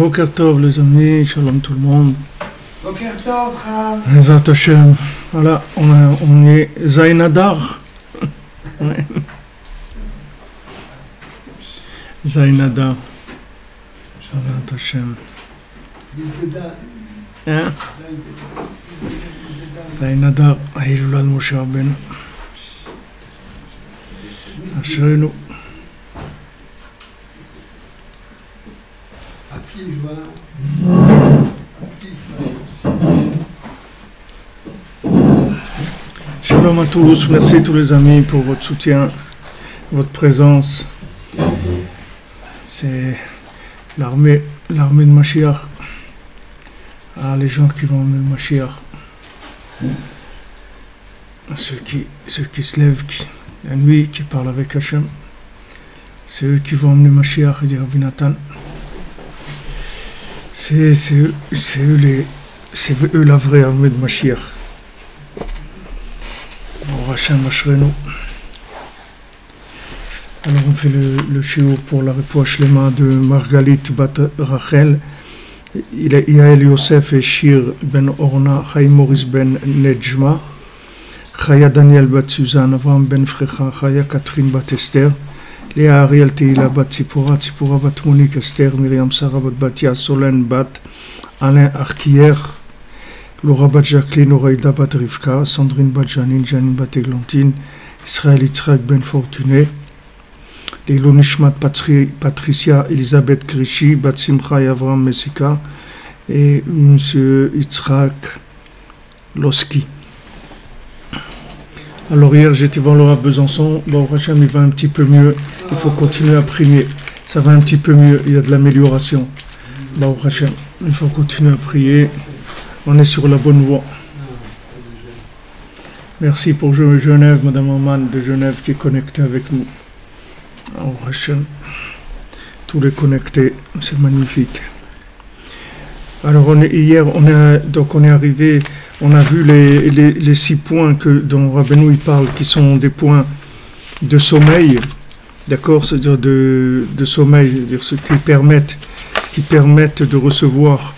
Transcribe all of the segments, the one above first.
Boker Tov les amis, shalom tout le monde. Boker Tov, Rav. Ezrat Hashem. Voilà, on est Zayin Adar. Ouais. Zayin Adar. Ezrat Hashem. Hein? Zayin Adar, Hilulad Moshe Rabbeinu. Asherenu. Shalom à tous, merci tous les amis pour votre soutien, votre présence. C'est l'armée de Mashiach. Ah, les gens qui vont emmener le Mashiach. Ceux qui se lèvent la nuit, qui parlent avec Hachem. C'est eux qui vont emmener Mashiach et dire Rabbi Nathan. C'est eux la vraie armée de Mashiach. Hachem Ashrenu. Alors on fait le shiur pour la refoua shlema de Margalit Bat Rachel, Yael Yosef et Shir Ben Orna, Chaim Maurice Ben Nejma, Chaya Daniel Bat Suzanne, Avram Ben Frecha, Chaya Catherine Bat Esther, Léa Ariel Teila Bat Tzipora, Tzipora Bat Monique Esther, Myriam Sarah Bat Batia, Solène Bat Alain Arkier, Laura Bat Jacqueline, Oraïda Bat Rivka, Sandrine Bat Janine, Janine Bat Eglantine, Israël Yitzhak Ben Fortuné, Leilo Nishmat Patricia Elisabeth Krishi, Bat Simcha Avram Messika et M. Yitzhak Loski. Alors hier j'étais voir Laura Besançon, bon Hachem il va un petit peu mieux, il faut continuer à prier, ça va un petit peu mieux, il y a de l'amélioration. Bon Hachem, il faut continuer à prier. On est sur la bonne voie. Merci pour Genève, Madame Aman de Genève qui est connectée avec nous. Oh, Hachem. Tous les connectés, c'est magnifique. Alors hier, on est arrivé, on a vu les 6 points dont Rabbeinu il parle, qui sont des points de sommeil, d'accord, c'est-à-dire de sommeil, c'est-à-dire ceux qui permettent de recevoir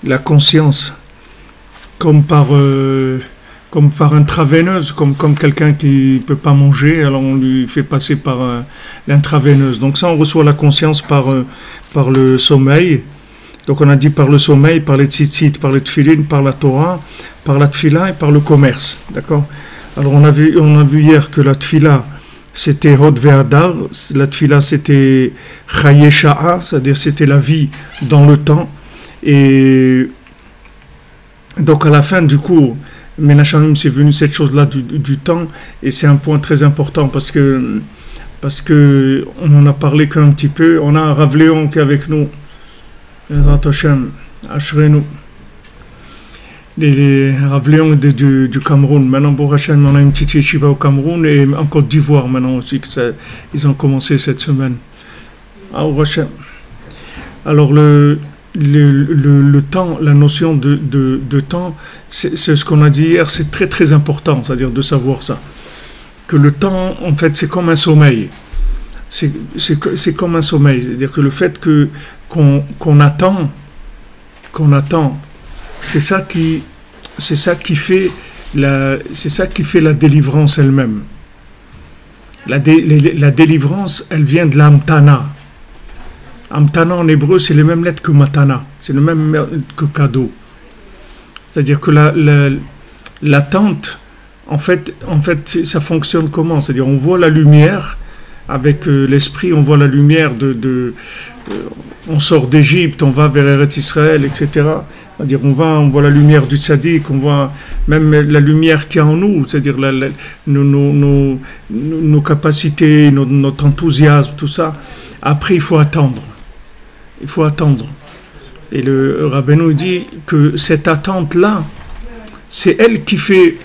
la conscience comme par intraveineuse, comme quelqu'un qui ne peut pas manger, alors on lui fait passer par l'intraveineuse. Donc ça, on reçoit la conscience par le sommeil. Donc on a dit par le sommeil, par les tzitzit, par les tfilin, par la Torah, par la tfila et par le commerce. D'accord? Alors on a vu hier que la tfila, c'était Hod Ve'adar, la tfila c'était Chaye Sha'a, c'est-à-dire c'était la vie dans le temps. Et donc à la fin du cours, Menachem, c'est venu cette chose-là du temps, et c'est un point très important parce que on en a parlé qu'un petit peu. On a Rav Léon qui est avec nous, Ezrat Hashem, Ashrenu. Les Rav Léon du Cameroun. Maintenant, pour Hachem, on a une petite yeshiva au Cameroun et en Côte d'Ivoire maintenant aussi. Ils ont commencé cette semaine. Ah, au Hachem. Alors, le temps, la notion de temps, c'est ce qu'on a dit hier, c'est très très important, c'est-à-dire de savoir ça. Que le temps, en fait, c'est comme un sommeil. C'est comme un sommeil. C'est-à-dire que le fait qu'on attend, c'est ça qui fait la délivrance elle-même. La délivrance, elle vient de l'amtana. Amtana en hébreu, c'est les mêmes lettres que matana, c'est le même lettre que cadeau. C'est-à-dire que l'attente, en fait, ça fonctionne comment? C'est-à-dire on voit la lumière avec l'esprit, on voit la lumière on sort d'Égypte, on va vers Eretz Israël, etc. C'est-à-dire on voit la lumière du tzaddik, on voit même la lumière qu'il y a en nous, c'est-à-dire nos capacités, notre enthousiasme, tout ça. Après, il faut attendre. Il faut attendre. Et le Rabbeinu dit que cette attente-là, c'est elle qui fait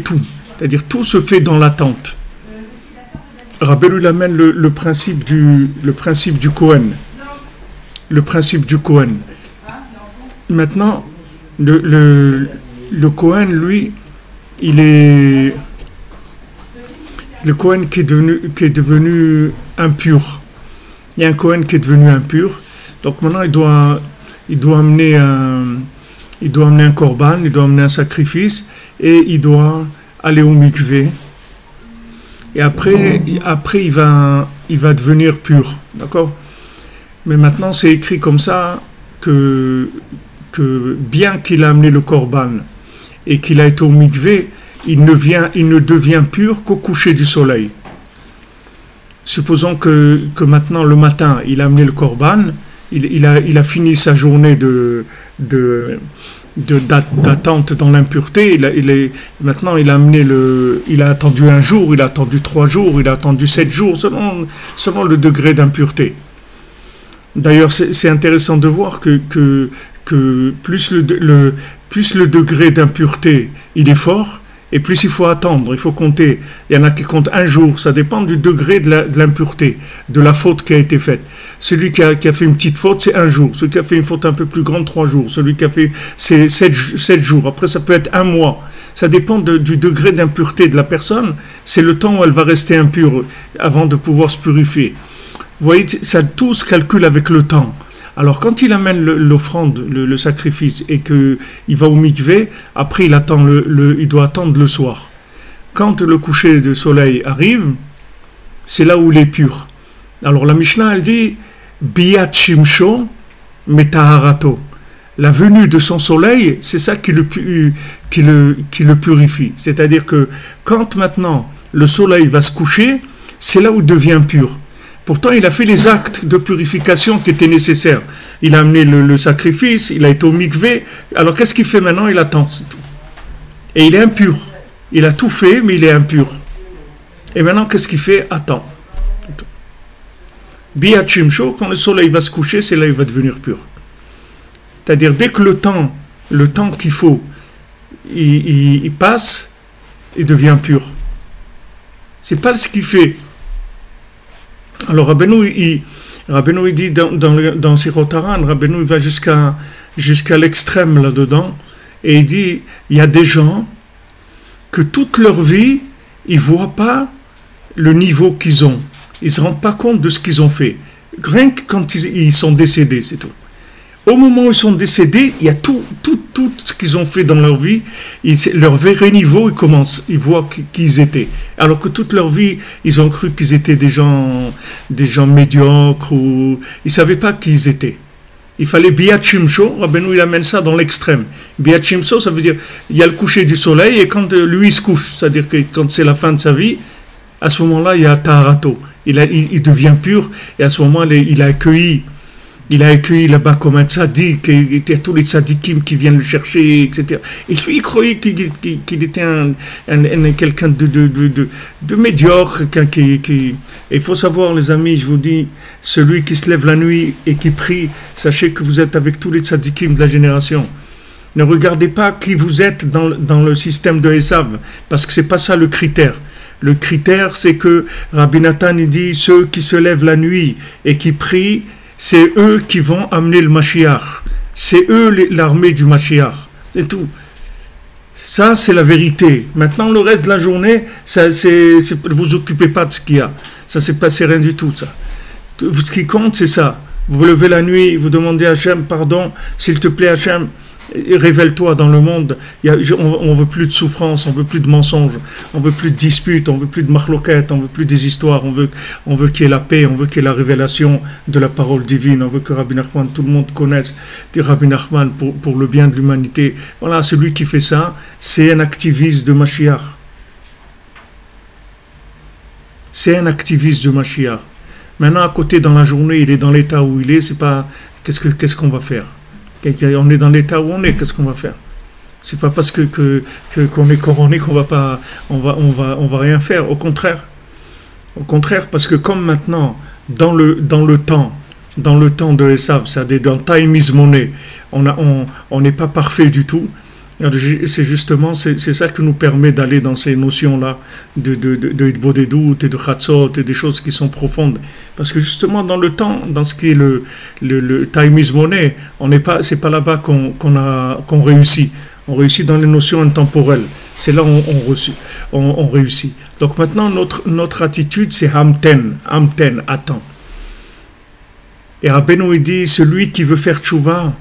tout. C'est-à-dire tout se fait dans l'attente. Rabbeinu amène le principe du Kohen. Le principe du Kohen. Maintenant, le Kohen, lui, il est le Kohen qui est devenu impur. Il y a un Kohen qui est devenu impur. Donc maintenant, il doit amener un korban, il doit amener un sacrifice et il doit aller au mikvé. Et après il va devenir pur. D'accord? Mais maintenant, c'est écrit comme ça que bien qu'il a amené le korban et qu'il a été au mikvé, il ne devient pur qu'au coucher du soleil. Supposons que maintenant, le matin, il a amené le korban, il a fini sa journée d'attente dans l'impureté. Maintenant, il a attendu un jour, il a attendu 3 jours, il a attendu 7 jours, selon le degré d'impureté. D'ailleurs, c'est intéressant de voir que plus le degré d'impureté il est fort, et plus il faut attendre, il faut compter. Il y en a qui comptent 1 jour, ça dépend du degré de l'impureté, de la faute qui a été faite. Celui qui a fait une petite faute, c'est 1 jour. Celui qui a fait une faute un peu plus grande, 3 jours. Celui qui a fait, c'est 7 jours. Après, ça peut être 1 mois. Ça dépend du degré d'impureté de la personne. C'est le temps où elle va rester impure avant de pouvoir se purifier. Vous voyez, ça tout se calcule avec le temps. Alors, quand il amène l'offrande, le sacrifice, et qu'il va au mikvé, après, il doit attendre le soir. Quand le coucher du soleil arrive, c'est là où il est pur. Alors, la Mishnah, elle dit « Biyat shimsho metaharato ». La venue de son soleil, c'est ça qui le purifie. C'est-à-dire que quand maintenant le soleil va se coucher, c'est là où il devient pur. Pourtant, il a fait les actes de purification qui étaient nécessaires. Il a amené le sacrifice, il a été au mikvé. Alors, qu'est-ce qu'il fait maintenant? Il attend, c'est tout. Et il est impur. Il a tout fait, mais il est impur. Et maintenant, qu'est-ce qu'il fait? Attend. Biyat shimsho, quand le soleil va se coucher, c'est là où il va devenir pur. C'est-à-dire, dès que le temps qu'il faut, il passe, il devient pur. C'est pas ce qu'il fait. Alors Rabbeinu il dit dans Sirot Haran, Rabbeinu il va jusqu'à l'extrême là-dedans, et il dit, il y a des gens que toute leur vie, ils ne voient pas le niveau qu'ils ont. Ils ne se rendent pas compte de ce qu'ils ont fait. Rien que quand ils sont décédés, c'est tout. Au moment où ils sont décédés, il y a tout ce qu'ils ont fait dans leur vie. Leur vrai niveau, ils voient qui ils étaient. Alors que toute leur vie, ils ont cru qu'ils étaient des gens médiocres, ou ils ne savaient pas qui ils étaient. Il fallait Biyat Shimsho, Rabbeinu il amène ça dans l'extrême. Biyat Shimsho, ça veut dire, il y a le coucher du soleil, et quand lui il se couche, c'est-à-dire que quand c'est la fin de sa vie, à ce moment-là, il y a Taharato. Il devient pur, et à ce moment-là, il a accueilli là-bas comme un tzaddik, et il y a tous les tzaddikim qui viennent le chercher, etc. Et lui, il croyait qu'il était quelqu'un de médiocre. Il faut savoir, les amis, je vous dis, celui qui se lève la nuit et qui prie, sachez que vous êtes avec tous les tzaddikim de la génération. Ne regardez pas qui vous êtes dans le système de Esav, parce que c'est pas ça le critère. Le critère, c'est que Rabbi Nathan il dit, ceux qui se lèvent la nuit et qui prient, c'est eux qui vont amener le Mashiach. C'est eux l'armée du Mashiach. C'est tout. Ça, c'est la vérité. Maintenant, le reste de la journée, ne vous occupez pas de ce qu'il y a. Ça, c'est rien du tout, ça. Ce qui compte, c'est ça. Vous vous levez la nuit, vous demandez à Hachem, pardon, s'il te plaît, Hachem, révèle-toi dans le monde. On veut plus de souffrance, on veut plus de mensonges, on veut plus de disputes, on veut plus de marloquettes, on veut plus des histoires, on veut qu'il y ait la paix, on veut qu'il y ait la révélation de la parole divine, on veut que Rabbi Nachman, tout le monde connaisse Rabbi Nachman pour le bien de l'humanité. Voilà, celui qui fait ça, c'est un activiste de Mashiach. C'est un activiste de Mashiach. Maintenant, à côté, dans la journée, il est dans l'état où il est, c'est pas, qu'est-ce qu'on va faire? On est dans l'état où on est, qu'est-ce qu'on va faire? C'est pas parce qu'on est couronné qu'on on va rien faire. Au contraire, parce que comme maintenant, dans le temps de Esav, c'est-à-dire dans Time is Money, on n'est pas parfait du tout. C'est justement c'est ça qui nous permet d'aller dans ces notions-là de Hitbodedut et de Chatzot et des choses qui sont profondes. Parce que justement dans le temps, dans ce qui est le time is money, c'est pas là-bas qu'on réussit. On réussit dans les notions intemporelles. C'est là où on réussit. Donc maintenant, notre attitude, c'est hamten, attends. Et Rabbeinu, il dit, celui qui veut faire tchouva,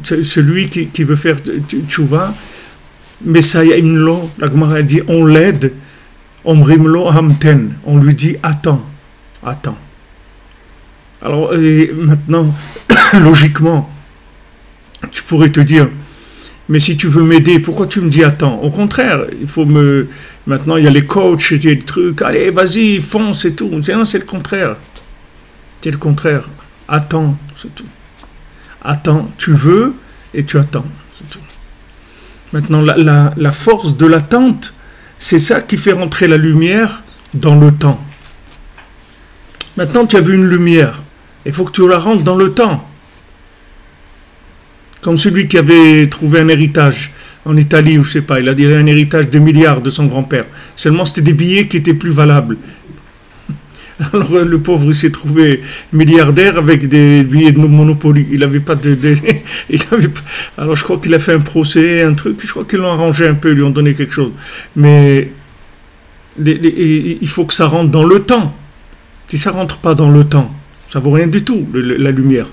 celui qui veut faire tchouva, Mesayimlo, la Gemara dit, on l'aide, omrimlo hamten, on lui dit, attends. Alors maintenant, logiquement, tu pourrais te dire, mais si tu veux m'aider, pourquoi tu me dis attends? Au contraire, il faut me... Maintenant, il y a les coachs, il y a des trucs, allez, vas-y, fonce et tout. Non, c'est le contraire. C'est le contraire. Attends, c'est tout. Attends, tu veux et tu attends, c'est tout. Maintenant, la force de l'attente, c'est ça qui fait rentrer la lumière dans le temps. Maintenant, tu as vu une lumière. Il faut que tu la rentres dans le temps. Comme celui qui avait trouvé un héritage en Italie, ou je sais pas, il a dit un héritage de milliards de son grand-père. Seulement, c'était des billets qui étaient plus valables. Alors, le pauvre, il s'est trouvé milliardaire avec des billets de Monopoly. Il n'avait pas Alors, je crois qu'il a fait un procès, un truc. Je crois qu'ils l'ont arrangé un peu, ils lui ont donné quelque chose. Mais il faut que ça rentre dans le temps. Si ça rentre pas dans le temps, ça vaut rien du tout, la lumière.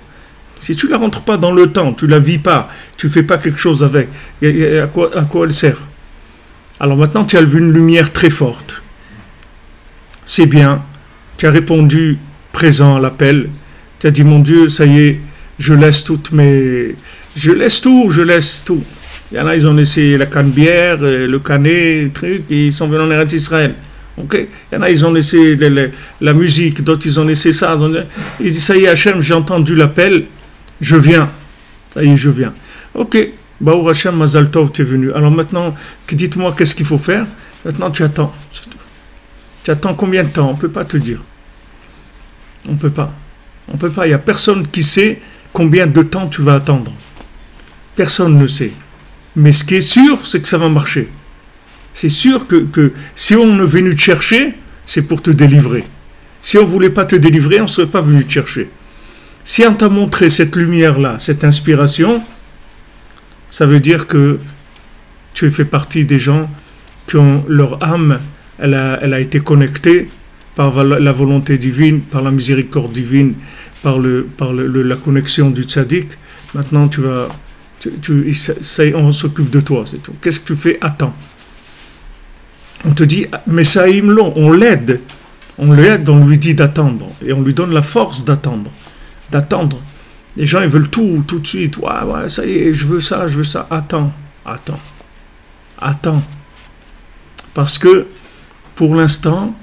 Si tu la rentres pas dans le temps, tu la vis pas, tu fais pas quelque chose avec, à quoi elle sert? Alors maintenant, tu as vu une lumière très forte. C'est bien. Tu as répondu présent à l'appel. Tu as dit, mon Dieu, ça y est, je laisse tout. Il y en a, ils ont laissé la canne-bière, le canet, le truc, et ils sont venus en Eretz Israël. Okay. Il y en a, ils ont laissé la musique, d'autres, ils ont laissé ça. Ils disent, ça y est, Hachem, j'ai entendu l'appel, je viens. Ça y est, je viens. Ok, Baour Hachem, Mazal Tov, tu es venu. Alors maintenant, dites-moi qu'est-ce qu'il faut faire. Maintenant, tu attends. C'est tout. Tu attends combien de temps? On ne peut pas te dire. On ne peut pas. Il n'y a personne qui sait combien de temps tu vas attendre. Personne ne sait. Mais ce qui est sûr, c'est que ça va marcher. C'est sûr que si on est venu te chercher, c'est pour te délivrer. Si on ne voulait pas te délivrer, on ne serait pas venu te chercher. Si on t'a montré cette lumière-là, cette inspiration, ça veut dire que tu fais partie des gens qui ont leur âme, elle a été connectée par la volonté divine, par la miséricorde divine, par la connexion du tzaddik. Maintenant, on s'occupe de toi, c'est tout. Qu'est-ce que tu fais? Attends. On te dit, mais ça imlon, on l'aide. On lui dit d'attendre. Et on lui donne la force d'attendre. Les gens, ils veulent tout de suite. Ouais, ça y est, je veux ça. Attends. Parce que, pour l'instant,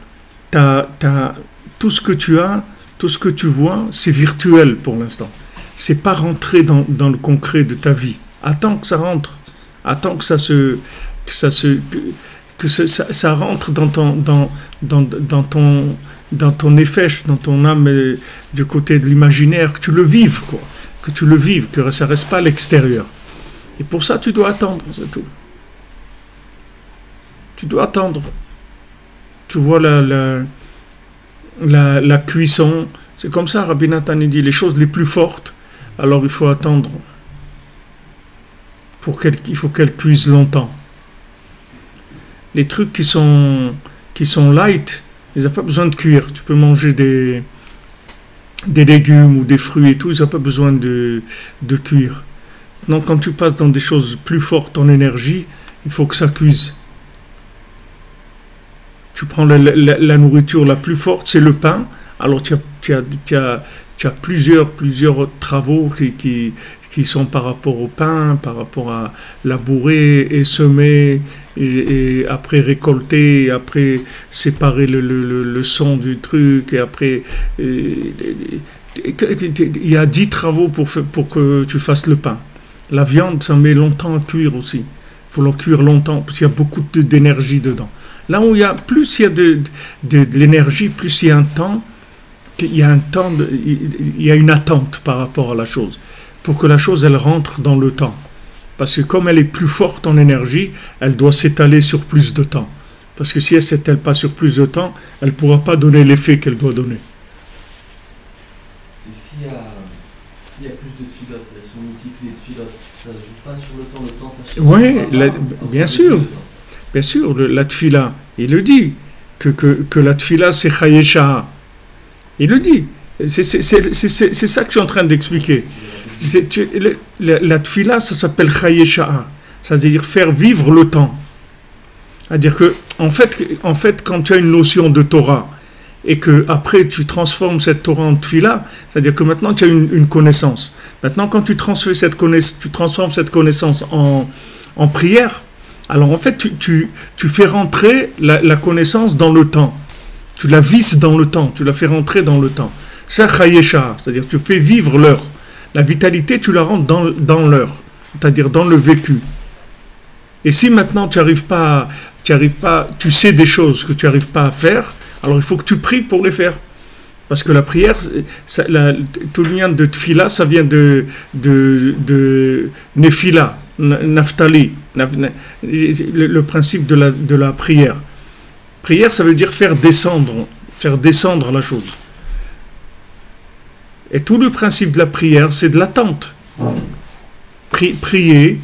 tout ce que tu as, tout ce que tu vois, c'est virtuel pour l'instant. C'est pas rentré dans le concret de ta vie. Attends que ça rentre. Attends que ça rentre dans ton effet, dans ton âme du côté de l'imaginaire, que tu le vives, quoi. Que ça reste pas à l'extérieur. Et pour ça, tu dois attendre, c'est tout. Tu dois attendre. Tu vois la cuisson, c'est comme ça, Rabbi Nathan dit, les choses les plus fortes, alors il faut attendre. Il faut qu'elles cuisent longtemps. Les trucs qui sont light, ils n'ont pas besoin de cuire. Tu peux manger des légumes ou des fruits et tout, ils n'ont pas besoin de cuire. Donc quand tu passes dans des choses plus fortes en énergie, il faut que ça cuise. Tu prends la nourriture la plus forte, c'est le pain. Alors tu as plusieurs travaux qui sont par rapport au pain, par rapport à labourer et semer, et après récolter, et après séparer le son du truc, et après il y a 10 travaux pour que tu fasses le pain. La viande, ça met longtemps à cuire aussi. Il faut la cuire longtemps, parce qu'il y a beaucoup d'énergie dedans. Là où plus il y a de l'énergie, plus il y a un temps, il y a une attente par rapport à la chose. Pour que la chose, elle rentre dans le temps. Parce que comme elle est plus forte en énergie, elle doit s'étaler sur plus de temps. Parce que si elle ne s'étale pas sur plus de temps, elle ne pourra pas donner l'effet qu'elle doit donner. Et s'il y a plus de tfilotes, si on multiplie les tfilotes, ça ne joue pas sur le temps ça change. Oui, bien sûr. Bien sûr, la tfila, il le dit, que la tfila c'est chayesha. Il le dit. C'est ça que je suis en train d'expliquer. La tfila, ça s'appelle chayesha. Ça veut dire faire vivre le temps. C'est-à-dire que, en fait, quand tu as une notion de Torah, et que après tu transformes cette Torah en tfila, c'est-à-dire que maintenant tu as une connaissance. Maintenant, quand tu transformes cette connaissance en prière, alors en fait tu fais rentrer la connaissance dans le temps. Tu la visses dans le temps, tu la fais rentrer dans le temps. C'est chayesha, c'est-à-dire que tu fais vivre l'heure. La vitalité, tu la rentres dans l'heure, c'est-à-dire dans le vécu. Et si maintenant tu sais des choses que tu n'arrives pas à faire, alors il faut que tu pries pour les faire. Parce que la prière, tout le lien de tfila, ça vient de nefila, naftali, le principe de la prière. Prière, ça veut dire faire descendre la chose. Et tout le principe de la prière, c'est de l'attente. Prier,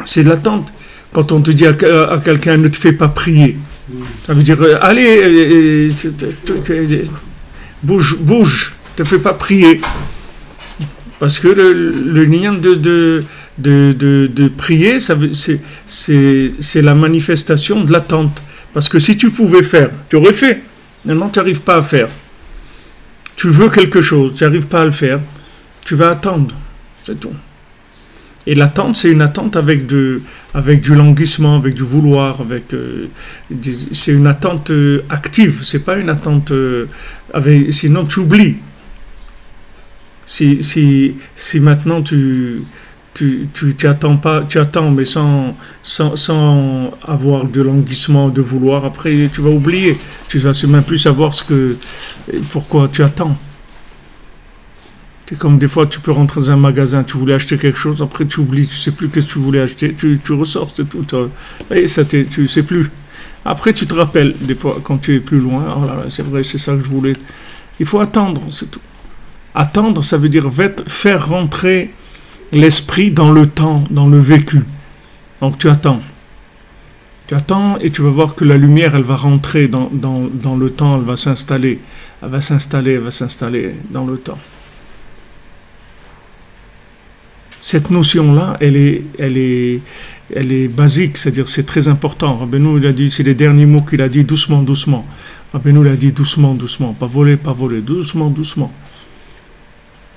c'est de l'attente. Quand on te dit à quelqu'un, ne te fais pas prier, ça veut dire, allez, bouge, ne te fais pas prier. Parce que le lien de prier, c'est la manifestation de l'attente. Parce que si tu pouvais faire, tu aurais fait. Maintenant, tu n'arrives pas à faire. Tu veux quelque chose, tu n'arrives pas à le faire. Tu vas attendre. C'est tout. Et l'attente, c'est une attente avec du languissement, avec du vouloir, c'est une attente active. C'est pas une attente sinon tu oublies. Si maintenant tu attends pas, tu attends, mais sans avoir de languissement, de vouloir, après tu vas oublier. Tu vas même plus savoir pourquoi tu attends. C'est comme des fois tu peux rentrer dans un magasin, tu voulais acheter quelque chose, après tu oublies, tu sais plus ce que tu voulais acheter, tu ressors, c'est tout. Et tu sais plus. Après tu te rappelles, des fois quand tu es plus loin, oh là là, c'est vrai, c'est ça que je voulais. Il faut attendre, c'est tout. Attendre, ça veut dire faire rentrer l'esprit dans le temps, dans le vécu. Donc tu attends. Tu attends et tu vas voir que la lumière, elle va rentrer dans le temps, elle va s'installer. Elle va s'installer dans le temps. Cette notion-là, elle est basique, c'est-à-dire c'est très important. Rabbeinu, il a dit, c'est les derniers mots qu'il a dit, doucement, doucement. Rabbeinu, il a dit doucement, doucement, pas voler, doucement, doucement.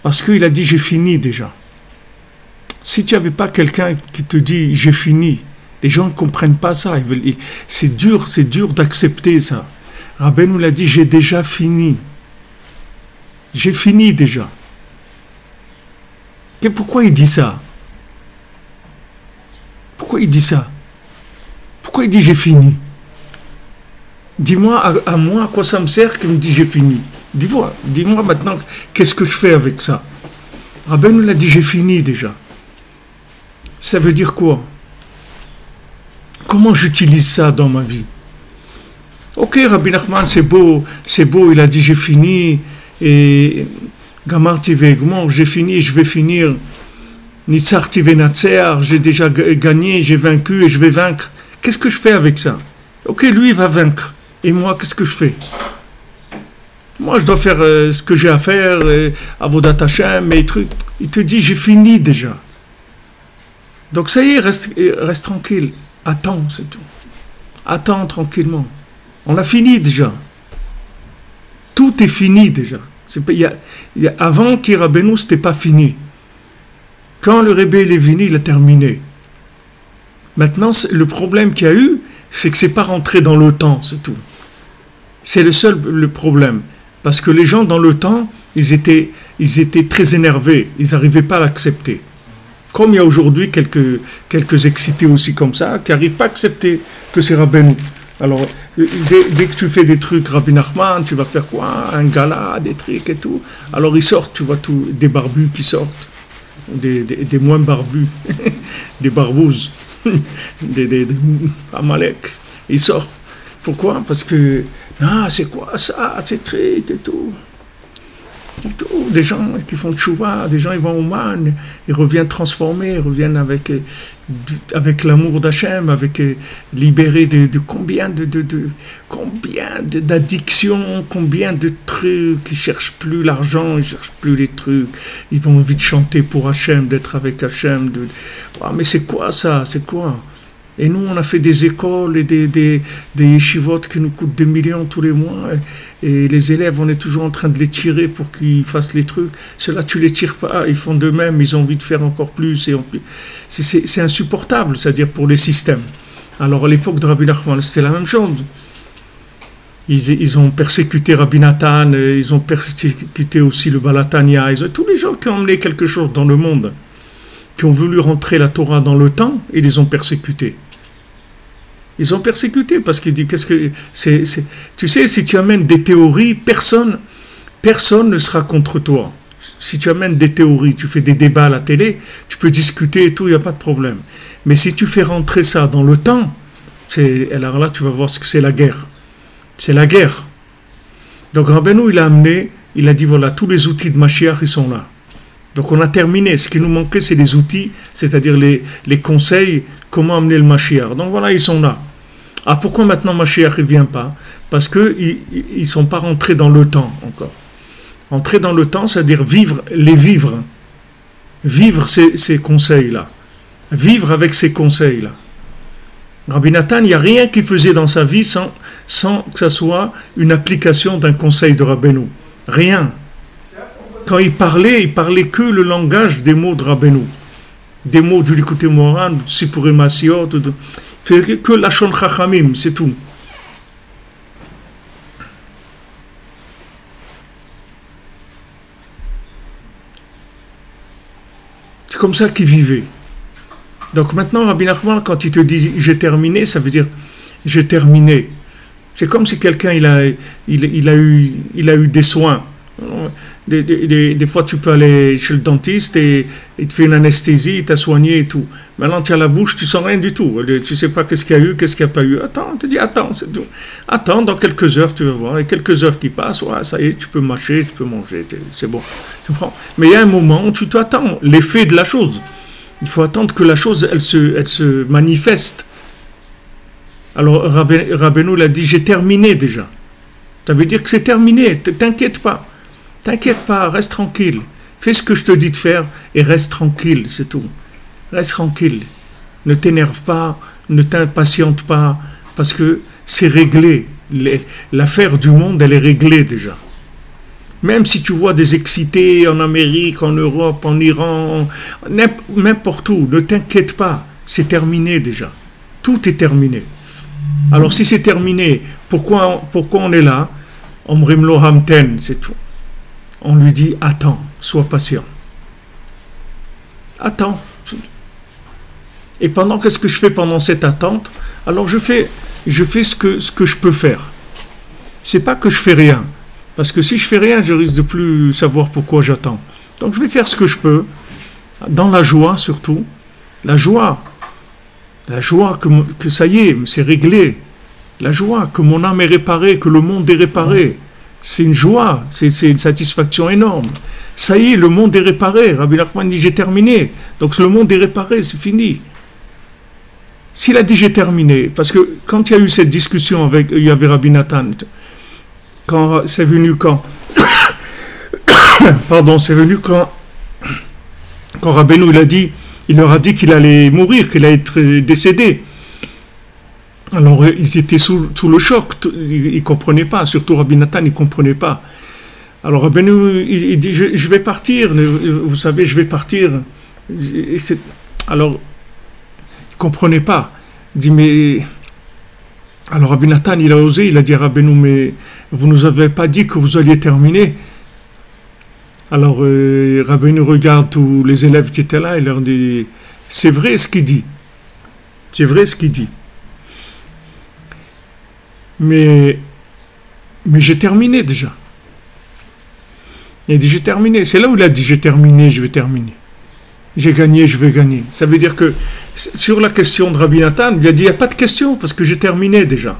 Parce qu'il a dit, j'ai fini déjà. Si tu n'avais pas quelqu'un qui te dit, j'ai fini, les gens ne comprennent pas ça. C'est dur d'accepter ça. Rabbeinu l'a dit, j'ai déjà fini. J'ai fini déjà. Et pourquoi il dit ça? Pourquoi il dit ça? Pourquoi il dit j'ai fini? Dis-moi à moi à quoi ça me sert qu'il me dit j'ai fini. Dis-moi maintenant qu'est-ce que je fais avec ça. Rabbeinu l'a dit j'ai fini déjà. Ça veut dire quoi? Comment j'utilise ça dans ma vie? Ok, Rabbi Nachman, c'est beau, il a dit j'ai fini et Gamarti ve'egmor, j'ai fini, je vais finir. Nitzarti ve'natzer, j'ai déjà gagné, j'ai vaincu et je vais vaincre. Qu'est-ce que je fais avec ça? Ok, lui, il va vaincre. Et moi, qu'est-ce que je fais? Moi, je dois faire ce que j'ai à faire, Avodat Hashem, mes trucs. Il te dit, j'ai fini déjà. Donc ça y est, reste tranquille. Attends, c'est tout. Attends tranquillement. On a fini déjà. Tout est fini déjà. Avant qu'il Rabbeinu, ce n'était pas fini. Quand le Rebbe est venu, il a terminé. Maintenant, le problème qu'il y a eu, c'est que ce n'est pas rentré dans le temps, c'est tout. C'est le problème. Parce que les gens, dans le temps, ils étaient très énervés. Ils n'arrivaient pas à l'accepter. Comme il y a aujourd'hui quelques excités aussi comme ça, qui n'arrivent pas à accepter que c'est Rabbeinu. Alors, dès que tu fais des trucs, Rabbi Nachman, tu vas faire quoi? Un gala, des trucs et tout. Alors, ils sortent, tu vois, des barbus qui sortent. Des moins barbus. Des barbouzes. des Amalek. Ils sortent. Pourquoi? Parce que, c'est quoi ça? C'est truc et tout. Des gens qui font tchouva, des gens ils vont au man, ils reviennent transformés, ils reviennent avec l'amour d'Hachem, avec libérés de combien d'addictions, combien de trucs, ils cherchent plus l'argent, ils cherchent plus les trucs, ils ont envie de chanter pour Hachem, d'être avec Hachem, mais c'est quoi ça, c'est quoi? Et nous, on a fait des écoles et des yeshivot qui nous coûtent des millions tous les mois. Et les élèves, on est toujours en train de les tirer pour qu'ils fassent les trucs. Ceux-là, tu les tires pas, ils font d'eux-mêmes, ils ont envie de faire encore plus. C'est insupportable, c'est-à-dire pour les systèmes. Alors, à l'époque de Rabbi Nachman, c'était la même chose. Ils ont persécuté Rabbi Nathan, ils ont persécuté aussi le Balatania. Tous les gens qui ont emmené quelque chose dans le monde, qui ont voulu rentrer la Torah dans le temps, ils les ont persécutés. Ils ont persécuté parce qu'ils disent tu sais, si tu amènes des théories, personne ne sera contre toi. Si tu amènes des théories, tu fais des débats à la télé, tu peux discuter et tout, il n'y a pas de problème. Mais si tu fais rentrer ça dans le temps, alors là, tu vas voir ce que c'est la guerre. C'est la guerre. Donc Rabbeinu, il a dit voilà, tous les outils de Mashiach, ils sont là. Donc on a terminé. Ce qui nous manquait, c'est les outils, c'est-à-dire les conseils, comment amener le Mashiach. Donc voilà, ils sont là. Ah, pourquoi maintenant Mashiach ne vient pas? Parce qu'ils ne sont pas rentrés dans le temps encore. Entrer dans le temps, c'est-à-dire vivre. Vivre ces conseils-là. Vivre avec ces conseils-là. Rabbi Nathan, il n'y a rien qu'il faisait dans sa vie sans que ça soit une application d'un conseil de Rabbeinu. Rien. Quand il parlait que le langage des mots de Rabbeinu. Des mots du Likutei Moharan, du Sipurei Masiot, que Lachon Chachamim, c'est tout. C'est comme ça qu'il vivait. Donc maintenant, Rabbi Nachman, quand il te dit « j'ai terminé », ça veut dire « j'ai terminé ». C'est comme si quelqu'un il a eu des soins. Des fois, tu peux aller chez le dentiste et il te fait une anesthésie, il t'a soigné et tout. Maintenant, tu as la bouche, tu sens rien du tout. Tu ne sais pas qu'est-ce qu'il y a eu, qu'est-ce qu'il n'y a pas eu. Attends, on te dit attends, c'est tout. Attends, dans quelques heures, tu vas voir. Et quelques heures qui passent, ouais, ça y est, tu peux mâcher, tu peux manger, c'est bon. Mais il y a un moment où tu t'attends l'effet de la chose. Il faut attendre que la chose, elle se manifeste. Alors, Rabbeinu l'a dit, j'ai terminé déjà. Ça veut dire que c'est terminé, t'inquiète pas. T'inquiète pas, reste tranquille. Fais ce que je te dis de faire et reste tranquille, c'est tout. Reste tranquille. Ne t'énerve pas, ne t'impatiente pas, parce que c'est réglé. L'affaire du monde, elle est réglée déjà. Même si tu vois des excités en Amérique, en Europe, en Iran, n'importe où, ne t'inquiète pas, c'est terminé déjà. Tout est terminé. Alors si c'est terminé, pourquoi on est là? Omrim lo hamten, c'est tout. On lui dit, attends, sois patient. Attends. Et qu'est-ce que je fais pendant cette attente? Alors je fais ce que je peux faire. C'est pas que je fais rien. Parce que si je fais rien, je risque de plus savoir pourquoi j'attends. Donc je vais faire ce que je peux. Dans la joie surtout. La joie que ça y est, c'est réglé. La joie que mon âme est réparée, que le monde est réparé. C'est une joie, c'est une satisfaction énorme. Ça y est, le monde est réparé. Rabbi Nachman dit, j'ai terminé. Donc le monde est réparé, c'est fini. S'il a dit, j'ai terminé, parce que quand il y a eu cette discussion il y avait Rabbi Nathan, quand c'est venu quand Rabbeinu il leur a dit qu'il allait mourir, qu'il allait être décédé. Alors, ils étaient sous le choc, ils ne comprenaient pas, surtout Rabbi Nathan, il ne comprenait pas. Alors, Rabbeinu, il dit, je vais partir, vous savez, je vais partir. Alors, il ne comprenait pas. Il dit, mais... Alors, Rabbi Nathan, il a osé, il a dit à Rabbeinu, mais vous ne nous avez pas dit que vous alliez terminer. Alors, Rabbeinu regarde tous les élèves qui étaient là, il leur dit, c'est vrai ce qu'il dit. C'est vrai ce qu'il dit. Mais j'ai terminé déjà. Il a dit j'ai terminé. C'est là où il a dit j'ai terminé, je vais terminer. J'ai gagné, je vais gagner. Ça veut dire que sur la question de Rabbi Nathan, il a dit il n'y a pas de question parce que j'ai terminé déjà.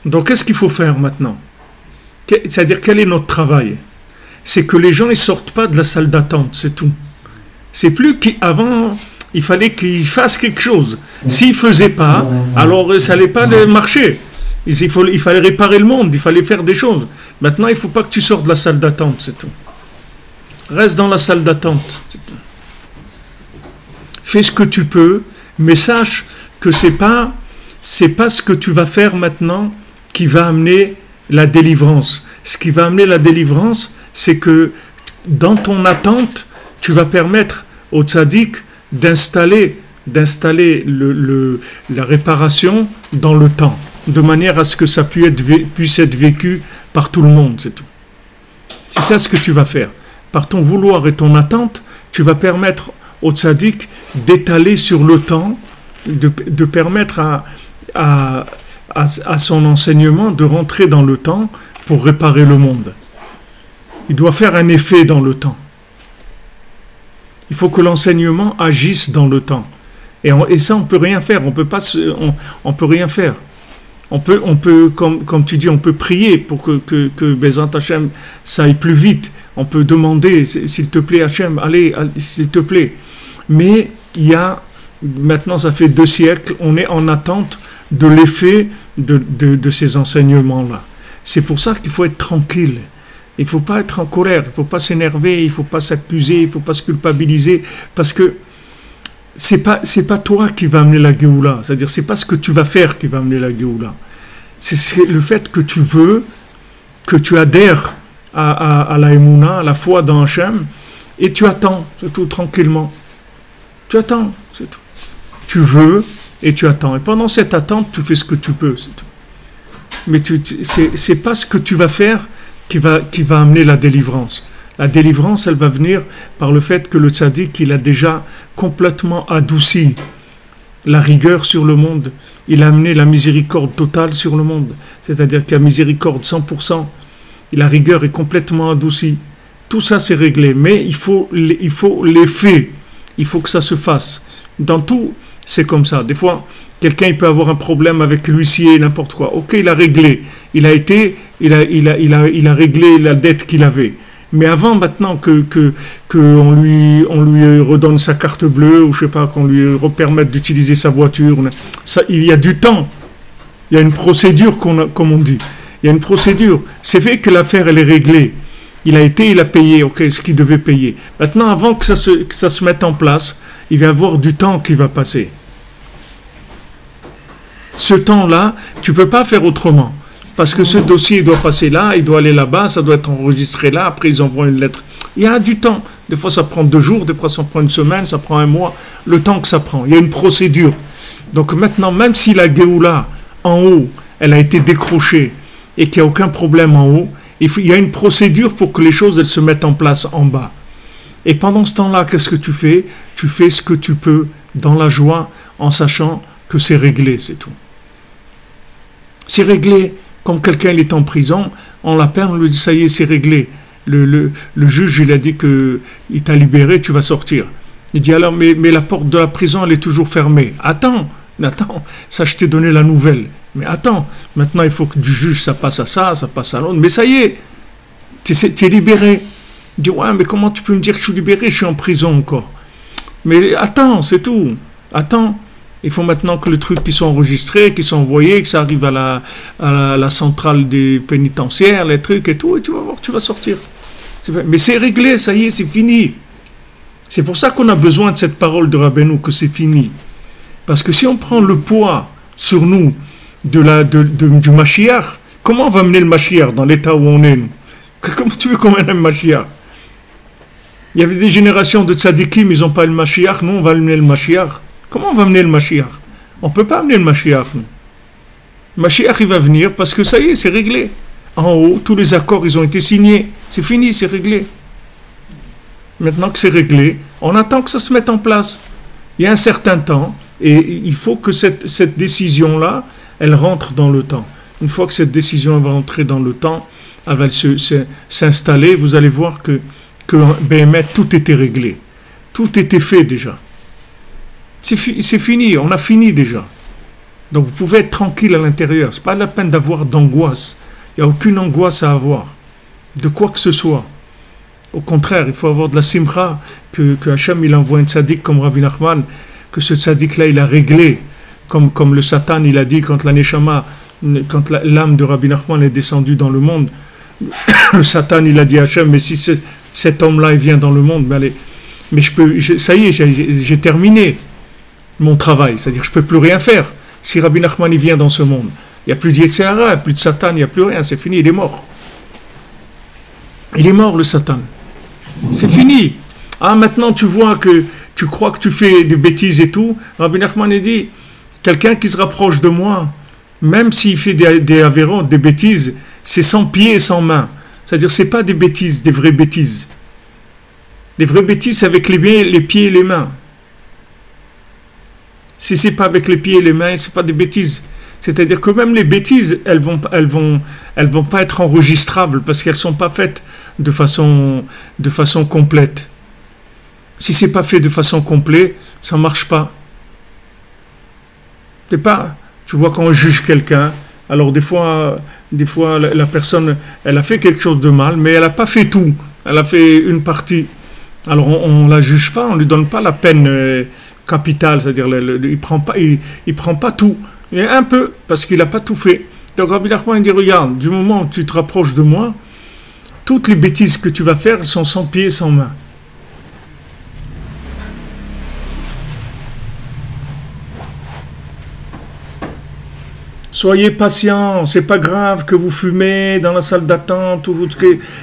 Donc qu'est-ce qu'il faut faire maintenant? C'est-à-dire, quel est notre travail? C'est que les gens ne sortent pas de la salle d'attente, c'est tout. C'est plus qu'avant, il fallait qu'ils fassent quelque chose. S'ils ne faisaient pas, alors ça n'allait pas marcher. Il fallait réparer le monde, il fallait faire des choses. Maintenant, il ne faut pas que tu sortes de la salle d'attente, c'est tout. Reste dans la salle d'attente, c'est tout. Fais ce que tu peux, mais sache que c'est pas ce que tu vas faire maintenant qui va amener la délivrance. Ce qui va amener la délivrance, c'est que dans ton attente, tu vas permettre au tzaddik d'installer la réparation dans le temps, de manière à ce que ça puisse être vécu par tout le monde, c'est tout. C'est ça ce que tu vas faire. Par ton vouloir et ton attente, tu vas permettre au tzaddik d'étaler sur le temps, de permettre à son enseignement de rentrer dans le temps pour réparer le monde. Il doit faire un effet dans le temps. Il faut que l'enseignement agisse dans le temps. Et ça, on ne peut rien faire. On peut rien faire. On peut comme tu dis, on peut prier pour que Bezrat Hashem, ça aille plus vite. On peut demander, s'il te plaît, Hashem, allez, s'il te plaît. Mais maintenant, ça fait 2 siècles, on est en attente de l'effet de ces enseignements-là. C'est pour ça qu'il faut être tranquille. Il ne faut pas être en colère, il ne faut pas s'énerver, il ne faut pas s'accuser, il ne faut pas se culpabiliser, parce que c'est pas toi qui va amener la Géoula. C'est-à-dire, c'est pas ce que tu vas faire qui va amener la Géoula. C'est le fait que tu veux, que tu adhères à la Emouna, à la foi dans Hachem, et tu attends, c'est tout, tranquillement. Tu attends, c'est tout. Tu veux et tu attends. Et pendant cette attente, tu fais ce que tu peux, c'est tout. Mais c'est pas ce que tu vas faire qui va amener la délivrance. La délivrance, elle va venir par le fait que le tzaddik, il a déjà complètement adouci la rigueur sur le monde. Il a amené la miséricorde totale sur le monde. C'est-à-dire qu'il y a miséricorde 100%. Et la rigueur est complètement adoucie. Tout ça, c'est réglé. Mais il faut l'effet. Il faut que ça se fasse. Dans tout, c'est comme ça. Des fois, quelqu'un il peut avoir un problème avec l'huissier, n'importe quoi. Ok, il a réglé. Il a réglé la dette qu'il avait. Mais avant, maintenant qu'on lui redonne sa carte bleue, ou je sais pas, qu'on lui permette d'utiliser sa voiture, ça, il y a du temps. Il y a une procédure, comme on dit. Il y a une procédure. C'est fait que l'affaire, elle est réglée. Il a payé, ok, ce qu'il devait payer. Maintenant, avant que ça se mette en place, il va y avoir du temps qui va passer. Ce temps-là, tu ne peux pas faire autrement. Parce que ce dossier il doit passer là, il doit aller là-bas, ça doit être enregistré là, après ils envoient une lettre. Il y a du temps. Des fois ça prend 2 jours, des fois ça prend 1 semaine, ça prend 1 mois. Le temps que ça prend. Il y a une procédure. Donc maintenant, même si la Géoula, en haut, elle a été décrochée et qu'il n'y a aucun problème en haut, il y a une procédure pour que les choses elles se mettent en place en bas. Et pendant ce temps-là, qu'est-ce que tu fais? Tu fais ce que tu peux dans la joie en sachant que c'est réglé, c'est tout. C'est réglé. Comme quelqu'un est en prison, on l'appelle, on lui dit ça y est, c'est réglé. Le juge, il a dit qu'il t'a libéré, tu vas sortir. Il dit alors, mais la porte de la prison, elle est toujours fermée. Attends, ça je t'ai donné la nouvelle. Mais attends, maintenant il faut que du juge ça passe à ça passe à l'autre. Mais ça y est, t'es libéré. Il dit ouais, mais comment tu peux me dire que je suis libéré, je suis en prison encore. Mais attends, c'est tout. Attends. Il faut maintenant que les trucs qui sont enregistrés, qui sont envoyés, que ça arrive à la centrale des pénitentiaires, les trucs et tout, et tu vas voir, tu vas sortir. Mais c'est réglé, ça y est, c'est fini. C'est pour ça qu'on a besoin de cette parole de Rabbeinu, que c'est fini. Parce que si on prend le poids sur nous du Mashiach, comment on va mener le Mashiach dans l'état où on est, nous? Comment tu veux qu'on mène le Mashiach? Il y avait des générations de tzadikim, ils n'ont pas le Mashiach, nous on va mener le Mashiach. Comment on va amener le Mashiach? On ne peut pas amener le Mashiach, nous. Le Mashiach, il va venir parce que ça y est, c'est réglé. En haut, tous les accords, ils ont été signés. C'est fini, c'est réglé. Maintenant que c'est réglé, on attend que ça se mette en place. Il y a un certain temps, et il faut que cette décision-là, elle rentre dans le temps. Une fois que cette décision va rentrer dans le temps, elle va s'installer, vous allez voir que BMF, tout était réglé. Tout était fait déjà. C'est fini, on a fini déjà. Donc vous pouvez être tranquille à l'intérieur. Ce n'est pas la peine d'avoir d'angoisse. Il n'y a aucune angoisse à avoir, de quoi que ce soit. Au contraire, il faut avoir de la simcha, que Hachem il envoie un tzaddik comme Rabbi Nachman, que ce tzaddik-là il a réglé, comme le Satan il a dit quand la neshama, quand l'âme de Rabbi Nachman est descendue dans le monde, le Satan il a dit à Hachem, mais si cet homme-là il vient dans le monde, mais ça y est, j'ai terminé mon travail, c'est-à-dire je ne peux plus rien faire. Si Rabbi Nachman il vient dans ce monde, il n'y a plus d'Yetzer Hara, plus de Satan, il n'y a plus rien, c'est fini, il est mort. Il est mort le Satan. C'est fini. Ah, maintenant tu vois que tu crois que tu fais des bêtises et tout. Rabbi Nachman a dit, quelqu'un qui se rapproche de moi, même s'il fait des avérons, des bêtises, c'est sans pieds et sans mains. C'est-à-dire, c'est pas des bêtises, des vraies bêtises. Les vraies bêtises, c'est avec les pieds et les mains. Si c'est pas avec les pieds et les mains, c'est pas des bêtises. C'est-à-dire que même les bêtises, elles vont pas être enregistrables parce qu'elles sont pas faites de façon complète. Si c'est pas fait de façon complète, ça marche pas. C'est pas. Tu vois quand on juge quelqu'un, alors des fois la personne, elle a fait quelque chose de mal, mais elle a pas fait tout. Elle a fait une partie. Alors on la juge pas, on lui donne pas la peine capitale, c'est-à-dire il prend pas tout. Et un peu, parce qu'il n'a pas tout fait. Donc Rabbi Nachman dit, regarde, du moment où tu te rapproches de moi, toutes les bêtises que tu vas faire, elles sont sans pieds et sans mains. Soyez patients, c'est pas grave que vous fumez dans la salle d'attente, ou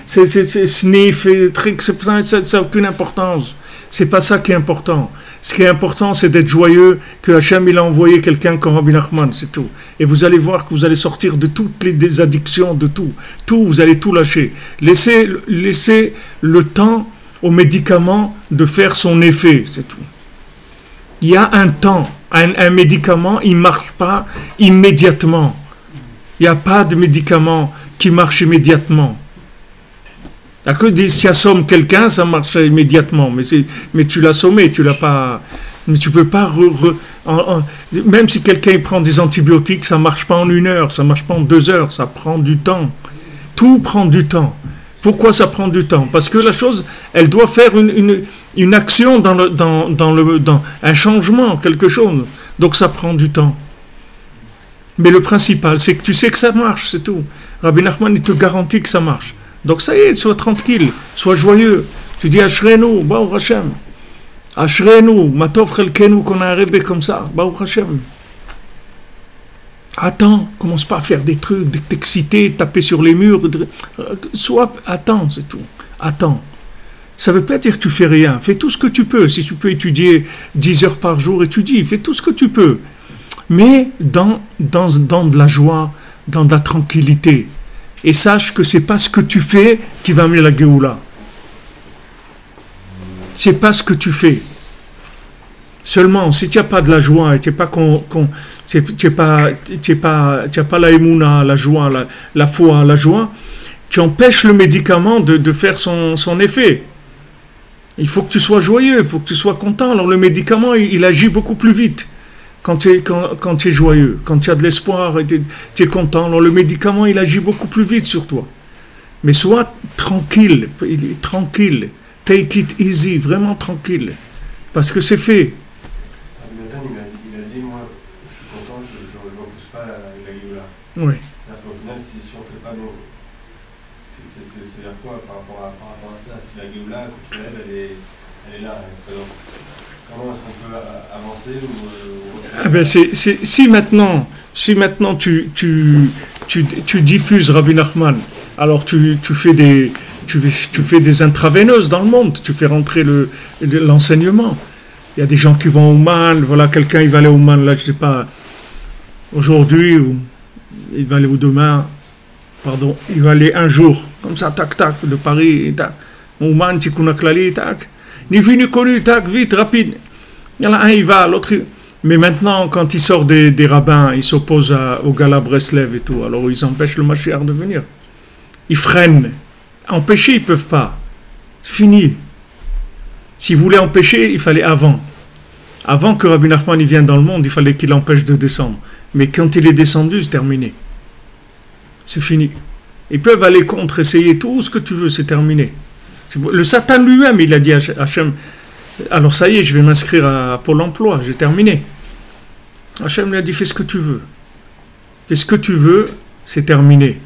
c'est sniff, et truc, ça n'a aucune importance. C'est pas ça qui est important. Ce qui est important, c'est d'être joyeux, que Hachem il a envoyé quelqu'un comme Rabbi Nachman, c'est tout. Et vous allez voir que vous allez sortir de toutes les addictions, de tout. Tout, vous allez tout lâcher. Laissez le temps aux médicaments de faire son effet, c'est tout. Il y a un temps. Un médicament, il ne marche pas immédiatement. Il n'y a pas de médicament qui marche immédiatement. Il n'y a que si tu assommes quelqu'un, ça marche immédiatement. Mais tu l'as assommé, tu l'as pas. Mais tu peux pas. Même si quelqu'un prend des antibiotiques, ça ne marche pas en 1 heure, ça ne marche pas en 2 heures, ça prend du temps. Tout prend du temps. Pourquoi ça prend du temps? Parce que la chose, elle doit faire une action dans un changement, quelque chose. Donc ça prend du temps. Mais le principal, c'est que tu sais que ça marche, c'est tout. Rabbi Nachman, il te garantit que ça marche. Donc ça y est, sois tranquille, sois joyeux. Tu dis Ashrenu, Baruch Hashem. Ashrenu, Matov Chelkenu, qu'on a un rébé comme ça, Baruch Hashem. Attends, commence pas à faire des trucs, t'exciter, taper sur les murs. Attends, c'est tout. Attends. Ça ne veut pas dire que tu fais rien. Fais tout ce que tu peux. Si tu peux étudier 10 heures par jour, étudie. Fais tout ce que tu peux. Mais dans de la joie, dans de la tranquillité. Et sache que c'est pas ce que tu fais qui va amener la Géoula. C'est pas ce que tu fais. Seulement, si tu n'as pas de la joie et tu n'as pas la émouna, la joie, la foi, la joie, tu empêches le médicament de faire son effet. Il faut que tu sois joyeux, il faut que tu sois content. Alors le médicament, il agit beaucoup plus vite quand tu es joyeux, quand tu as de l'espoir et tu es content. Alors le médicament, il agit beaucoup plus vite sur toi. Mais sois tranquille, take it easy, vraiment tranquille, parce que c'est fait. Il a dit, moi, je suis content, je ne repousse pas la Géoula. Oui. C'est-à-dire qu'au final, si on ne fait pas nos... C'est-à-dire quoi par rapport à ça? Si la Géoula, quand elle est là, elle est présente. Comment est-ce qu'on peut avancer Ah ben si maintenant tu diffuses Rabbi Nachman, alors tu fais des intraveineuses dans le monde, tu fais rentrer l'enseignement. Il y a des gens qui vont au Man, voilà, quelqu'un il va aller au Man, là je sais pas, aujourd'hui, ou il va aller ou demain, pardon, il va aller un jour, comme ça, tac, tac, de Paris, tac, au Man, Tikkun HaKlali, tac, ni vu ni connu, tac, vite, rapide. Il y en a un, il va, l'autre, mais maintenant, quand il sort des rabbins, ils s'opposent au Gala Breslev et tout, alors ils empêchent le Mashiach de venir. Ils freinent. Empêcher, ils ne peuvent pas. C'est fini. S'ils voulaient empêcher, il fallait avant. Avant que Rabbi Nachman vienne dans le monde, il fallait qu'il empêche de descendre. Mais quand il est descendu, c'est terminé. C'est fini. Ils peuvent aller contre, essayer tout ce que tu veux, c'est terminé. Le Satan lui-même, il a dit à Hachem, alors ça y est, je vais m'inscrire à Pôle emploi, j'ai terminé. Hachem lui a dit, fais ce que tu veux. Fais ce que tu veux, c'est terminé.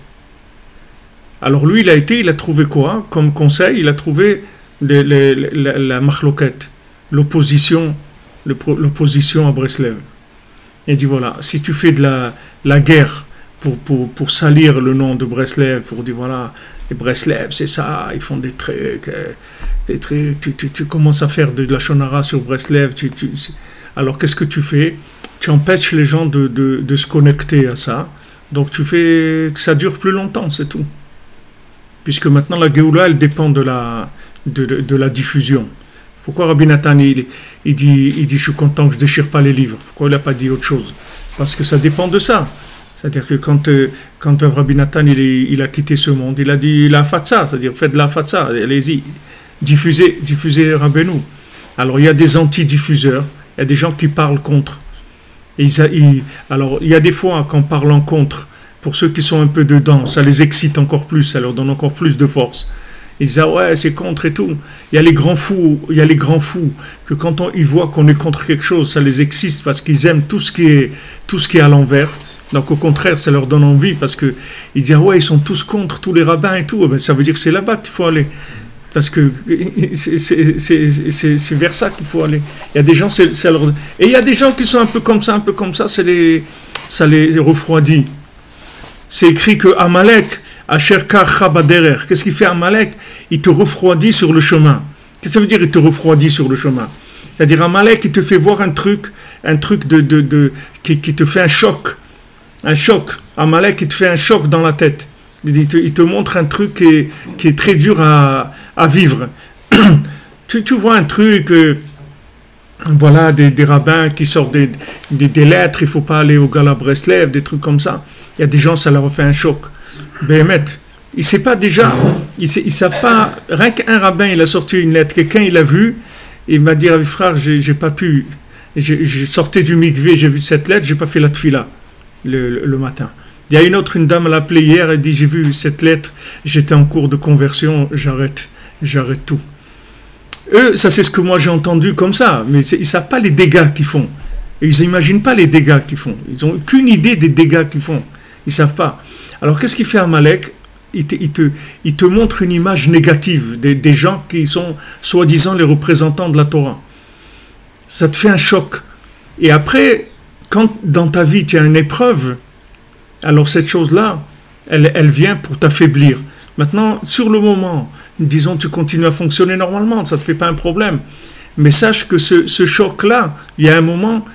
Alors lui, il a trouvé quoi comme conseil? Il a trouvé la machloket, l'opposition à Breslev. Il dit voilà, si tu fais de la guerre pour salir le nom de Breslev, pour dire voilà, les Breslev, c'est ça, ils font des trucs, tu commences à faire de la shonara sur Breslev, alors qu'est-ce que tu fais? Tu empêches les gens de se connecter à ça, donc tu fais que ça dure plus longtemps, c'est tout. Puisque maintenant la Géoula, elle dépend de la diffusion. Pourquoi Rabbi Nathan, il dit je suis content que je ne déchire pas les livres? Pourquoi il n'a pas dit autre chose? Parce que ça dépend de ça. C'est-à-dire que quand Rabbi Nathan il a quitté ce monde, il a dit la fatsa, c'est-à-dire faites de la fatsa, allez-y, diffusez Rabbeinu. Alors il y a des anti-diffuseurs, il y a des gens qui parlent contre. Alors il y a des fois quand parlant contre, pour ceux qui sont un peu dedans, ça les excite encore plus, ça leur donne encore plus de force. Ils disent ah ouais c'est contre et tout. Il y a les grands fous, que quand ils voient qu'on est contre quelque chose, ça les excite parce qu'ils aiment tout ce qui est à l'envers. Donc au contraire, ça leur donne envie parce que ils disent ah ouais ils sont tous contre, tous les rabbins et tout. Ben, ça veut dire que c'est là-bas qu'il faut aller. Parce que c'est vers ça qu'il faut aller. Il y a des gens, et il y a des gens qui sont un peu comme ça, ça les refroidit. C'est écrit que Amalek, Asher Karcha Baderer, qu'est-ce qu'il fait Amalek? Il te refroidit sur le chemin. Qu'est-ce que ça veut dire il te refroidit sur le chemin? C'est-à-dire Amalek, il te fait voir un truc qui te fait un choc. Un choc. Amalek, il te fait un choc dans la tête. Il te montre un truc qui est très dur à vivre. tu vois un truc, voilà, des rabbins qui sortent des lettres, il ne faut pas aller au Gala Breslev, des trucs comme ça. Il y a des gens, ça leur fait un choc. Béhémet, il ne sait pas déjà, ils ne savent pas, rien qu'un rabbin, il a sorti une lettre, quelqu'un, il a vu, il m'a dit, ah, frère, j'ai pas pu, je sortais du mikvé, j'ai vu cette lettre, j'ai pas fait la tfila le matin. Il y a une dame, elle a appelé hier, elle dit, j'ai vu cette lettre, j'étais en cours de conversion, j'arrête tout. Eux, ça c'est ce que moi j'ai entendu comme ça, mais ils ne savent pas les dégâts qu'ils font. Et ils n'imaginent pas les dégâts qu'ils font. Ils n'ont aucune idée des dégâts qu'ils font. Ils ne savent pas. Alors qu'est-ce qu'il fait Amalek? Il te montre une image négative des gens qui sont soi-disant les représentants de la Torah. Ça te fait un choc. Et après, quand dans ta vie tu as une épreuve, alors cette chose-là, elle vient pour t'affaiblir. Maintenant, sur le moment, disons tu continues à fonctionner normalement, ça ne te fait pas un problème. Mais sache que ce choc-là, il y a un moment,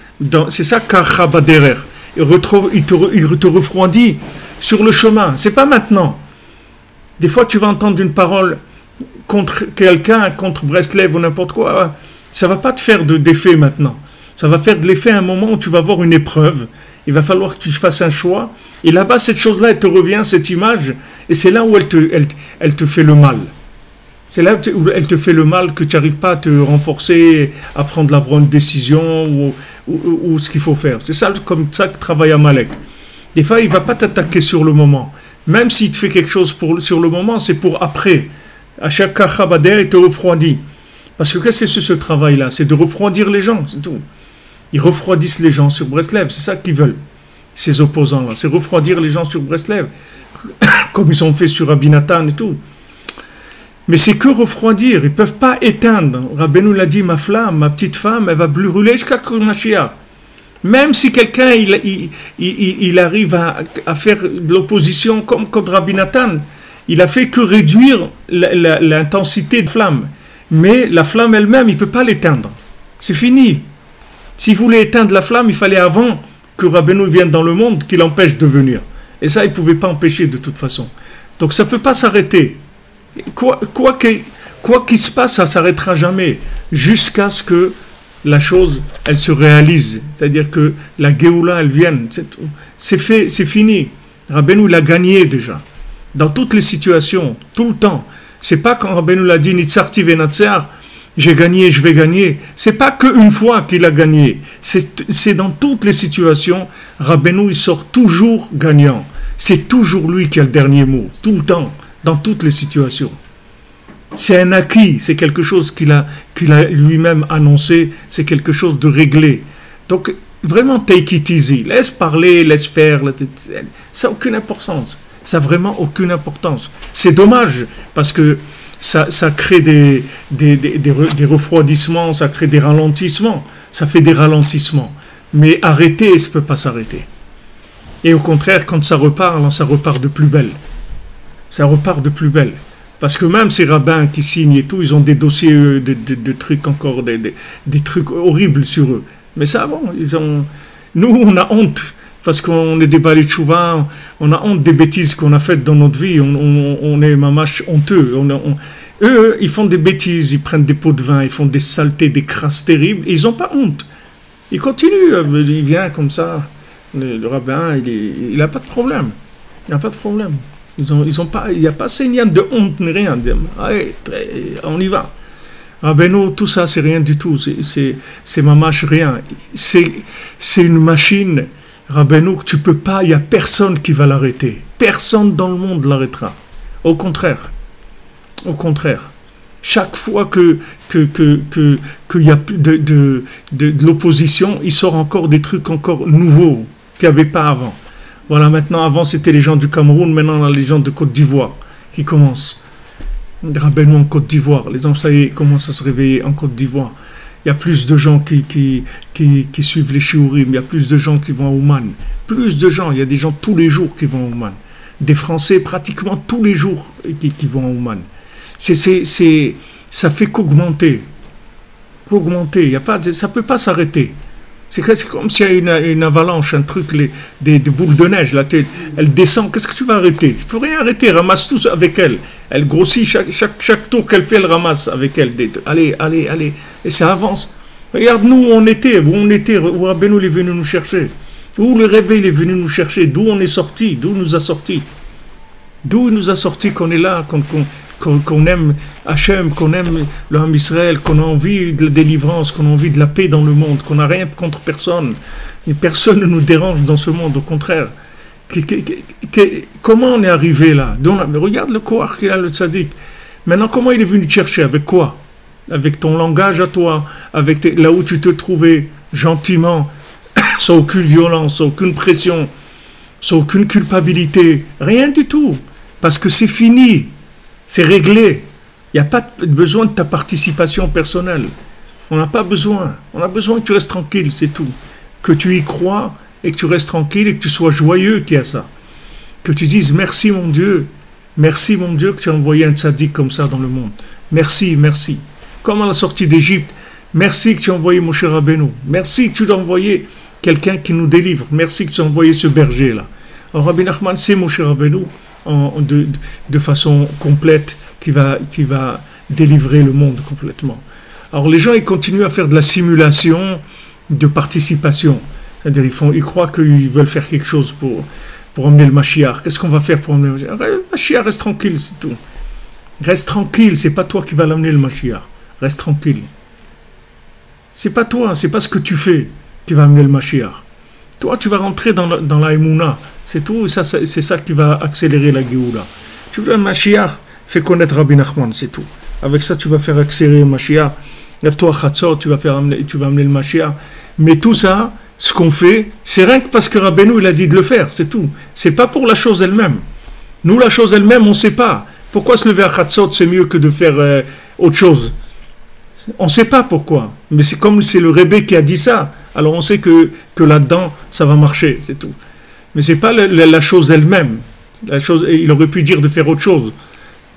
c'est ça Karchabaderer. Il te refroidit sur le chemin. C'est pas maintenant. Des fois, tu vas entendre une parole contre quelqu'un, contre Breslev ou n'importe quoi. Ça va pas te faire d'effet maintenant. Ça va faire de l'effet à un moment où tu vas avoir une épreuve. Il va falloir que tu fasses un choix. Et là-bas, cette chose-là, elle te revient, cette image. Et c'est là où elle te fait le mal. C'est là où elle te fait le mal, que tu n'arrives pas à te renforcer, à prendre la bonne décision ou ce qu'il faut faire. C'est ça, comme ça que travaille Amalek. Des fois, il ne va pas t'attaquer sur le moment. Même s'il te fait quelque chose sur le moment, c'est pour après. À chaque Kachabader, il te refroidit. Parce que qu'est-ce que c'est ce travail-là? C'est de refroidir les gens, c'est tout. Ils refroidissent les gens sur Breslev, c'est ça qu'ils veulent, ces opposants-là. C'est refroidir les gens sur Breslev, comme ils ont fait sur Rabbi Nathan et tout. Mais c'est que refroidir, ils ne peuvent pas éteindre. Rabbeinu l'a dit, ma flamme, ma petite femme, elle va brûler jusqu'à Mashiach. Même si quelqu'un il arrive à faire de l'opposition comme Rabbi Nathan, il a fait que réduire l'intensité de flamme. Mais la flamme elle-même, il ne peut pas l'éteindre. C'est fini. S'il voulait éteindre la flamme, il fallait avant que Rabbeinu vienne dans le monde qu'il empêche de venir. Et ça, il ne pouvait pas empêcher de toute façon. Donc ça ne peut pas s'arrêter. Quoi qu'il se passe, ça ne s'arrêtera jamais. Jusqu'à ce que la chose, elle se réalise. C'est-à-dire que la Géoula, elle vienne. C'est fait, c'est fini. Rabbeinu l'a gagné déjà. Dans toutes les situations, tout le temps. C'est pas quand Rabbeinu l'a dit, Nitzarti venatzer, j'ai gagné, je vais gagner. C'est pas qu'une fois qu'il a gagné. C'est dans toutes les situations, Rabbeinu, il sort toujours gagnant. C'est toujours lui qui a le dernier mot, tout le temps, dans toutes les situations. C'est un acquis, c'est quelque chose qu'il a lui-même annoncé, c'est quelque chose de réglé. Donc, vraiment, take it easy. Laisse parler, laisse faire. Ça n'a aucune importance. Ça n'a vraiment aucune importance. C'est dommage, parce que ça crée des refroidissements, ça crée des ralentissements. Ça fait des ralentissements. Mais arrêter, ça ne peut pas s'arrêter. Et au contraire, quand ça repart de plus belle. Ça repart de plus belle. Parce que même ces rabbins qui signent et tout, ils ont des dossiers de trucs encore, des trucs horribles sur eux. Mais ça, bon, nous, on a honte, parce qu'on est des balais de chouva, on a honte des bêtises qu'on a faites dans notre vie, on est mamache honteux. Eux, ils font des bêtises, ils prennent des pots de vin, ils font des saletés, des crasses terribles, et ils n'ont pas honte. Ils continuent, il vient comme ça, le rabbin, il n'a pas de problème. Il n'a pas de problème. Ils ont pas, il n'y a pas signal de honte ni rien. Allez, on y va. Rabbeinu, tout ça, c'est rien du tout. C'est mamache rien. C'est une machine, Rabbeinu, que tu peux pas, il n'y a personne qui va l'arrêter. Personne dans le monde l'arrêtera. Au contraire. Au contraire. Chaque fois qu'il y a de l'opposition, il sort encore des trucs encore nouveaux qu'il n'y avait pas avant. Voilà, maintenant, avant, c'était les gens du Cameroun, maintenant, on a les gens de Côte d'Ivoire qui commencent. Rabbeinu en Côte d'Ivoire, les gens, ça y est, commencent à se réveiller en Côte d'Ivoire. Il y a plus de gens qui suivent les shiurim, il y a plus de gens qui vont à Ouman. Plus de gens, il y a des gens tous les jours qui vont à Ouman. Des Français, pratiquement tous les jours qui vont à Ouman. Ça fait qu'augmenter. Qu'augmenter, ça ne peut pas s'arrêter. C'est comme s'il y a une avalanche, un truc, des boules de neige, là, elle descend, qu'est-ce que tu vas arrêter? Tu ne peux rien arrêter, ramasse tout avec elle. Elle grossit, chaque tour qu'elle fait, elle ramasse avec elle. Allez, et ça avance. Regarde, nous, où on était, où Rabbeinu est venu nous chercher, où le Rebbe est venu nous chercher, d'où on est sorti, d'où il nous a sorti. D'où il nous a sorti qu'on est là, qu'on aime Hachem, qu'on aime le Ham Israël, qu'on a envie de la délivrance, qu'on a envie de la paix dans le monde, qu'on n'a rien contre personne. Et personne ne nous dérange dans ce monde, au contraire. Comment on est arrivé là? Mais regarde le Kohar qu'il a, le tzaddik. Maintenant, comment il est venu te chercher? Avec quoi? Avec ton langage à toi, avec là où tu te trouvais, gentiment, sans aucune violence, sans aucune pression, sans aucune culpabilité. Rien du tout. Parce que c'est fini. C'est réglé. Il n'y a pas besoin de ta participation personnelle. On n'a pas besoin. On a besoin que tu restes tranquille, c'est tout. Que tu y crois et que tu restes tranquille et que tu sois joyeux qu'il y a ça. Que tu dises merci mon Dieu. Merci mon Dieu que tu as envoyé un tzaddik comme ça dans le monde. Merci, merci. Comme à la sortie d'Égypte. Merci que tu as envoyé Moshe Rabbeinu. Merci que tu as envoyé quelqu'un qui nous délivre. Merci que tu as envoyé ce berger là. Alors Rabbi Nachman, c'est Moshe Rabbeinu. De façon complète qui va délivrer le monde complètement. Alors les gens ils continuent à faire de la simulation de participation, c'est-à-dire ils croient qu'ils veulent faire quelque chose pour emmener le Mashiach. Qu'est-ce qu'on va faire pour emmener le Mashiach? Le Mashiach, reste tranquille, c'est tout. Reste tranquille, c'est pas toi qui vas l'emmener le Mashiach. Reste tranquille. C'est pas toi, c'est pas ce que tu fais qui va amener le Mashiach. Toi, tu vas rentrer dans la Emouna. C'est tout, c'est ça qui va accélérer la Géoula. Tu veux un Mashiach, fais connaître Rabbi Nachman, c'est tout. Avec ça, tu vas faire accélérer le Mashiach. Lève-toi à Chatzor, tu vas amener le Mashiach. Mais tout ça, ce qu'on fait, c'est rien que parce que Rabbeinu, il a dit de le faire, c'est tout. C'est pas pour la chose elle-même. Nous, la chose elle-même, on ne sait pas. Pourquoi se lever à Chatzor, c'est mieux que de faire autre chose? On ne sait pas pourquoi. Mais c'est comme c'est le Rebbe qui a dit ça. Alors on sait que là-dedans, ça va marcher, c'est tout. Mais ce n'est pas la chose elle-même. Il aurait pu dire de faire autre chose.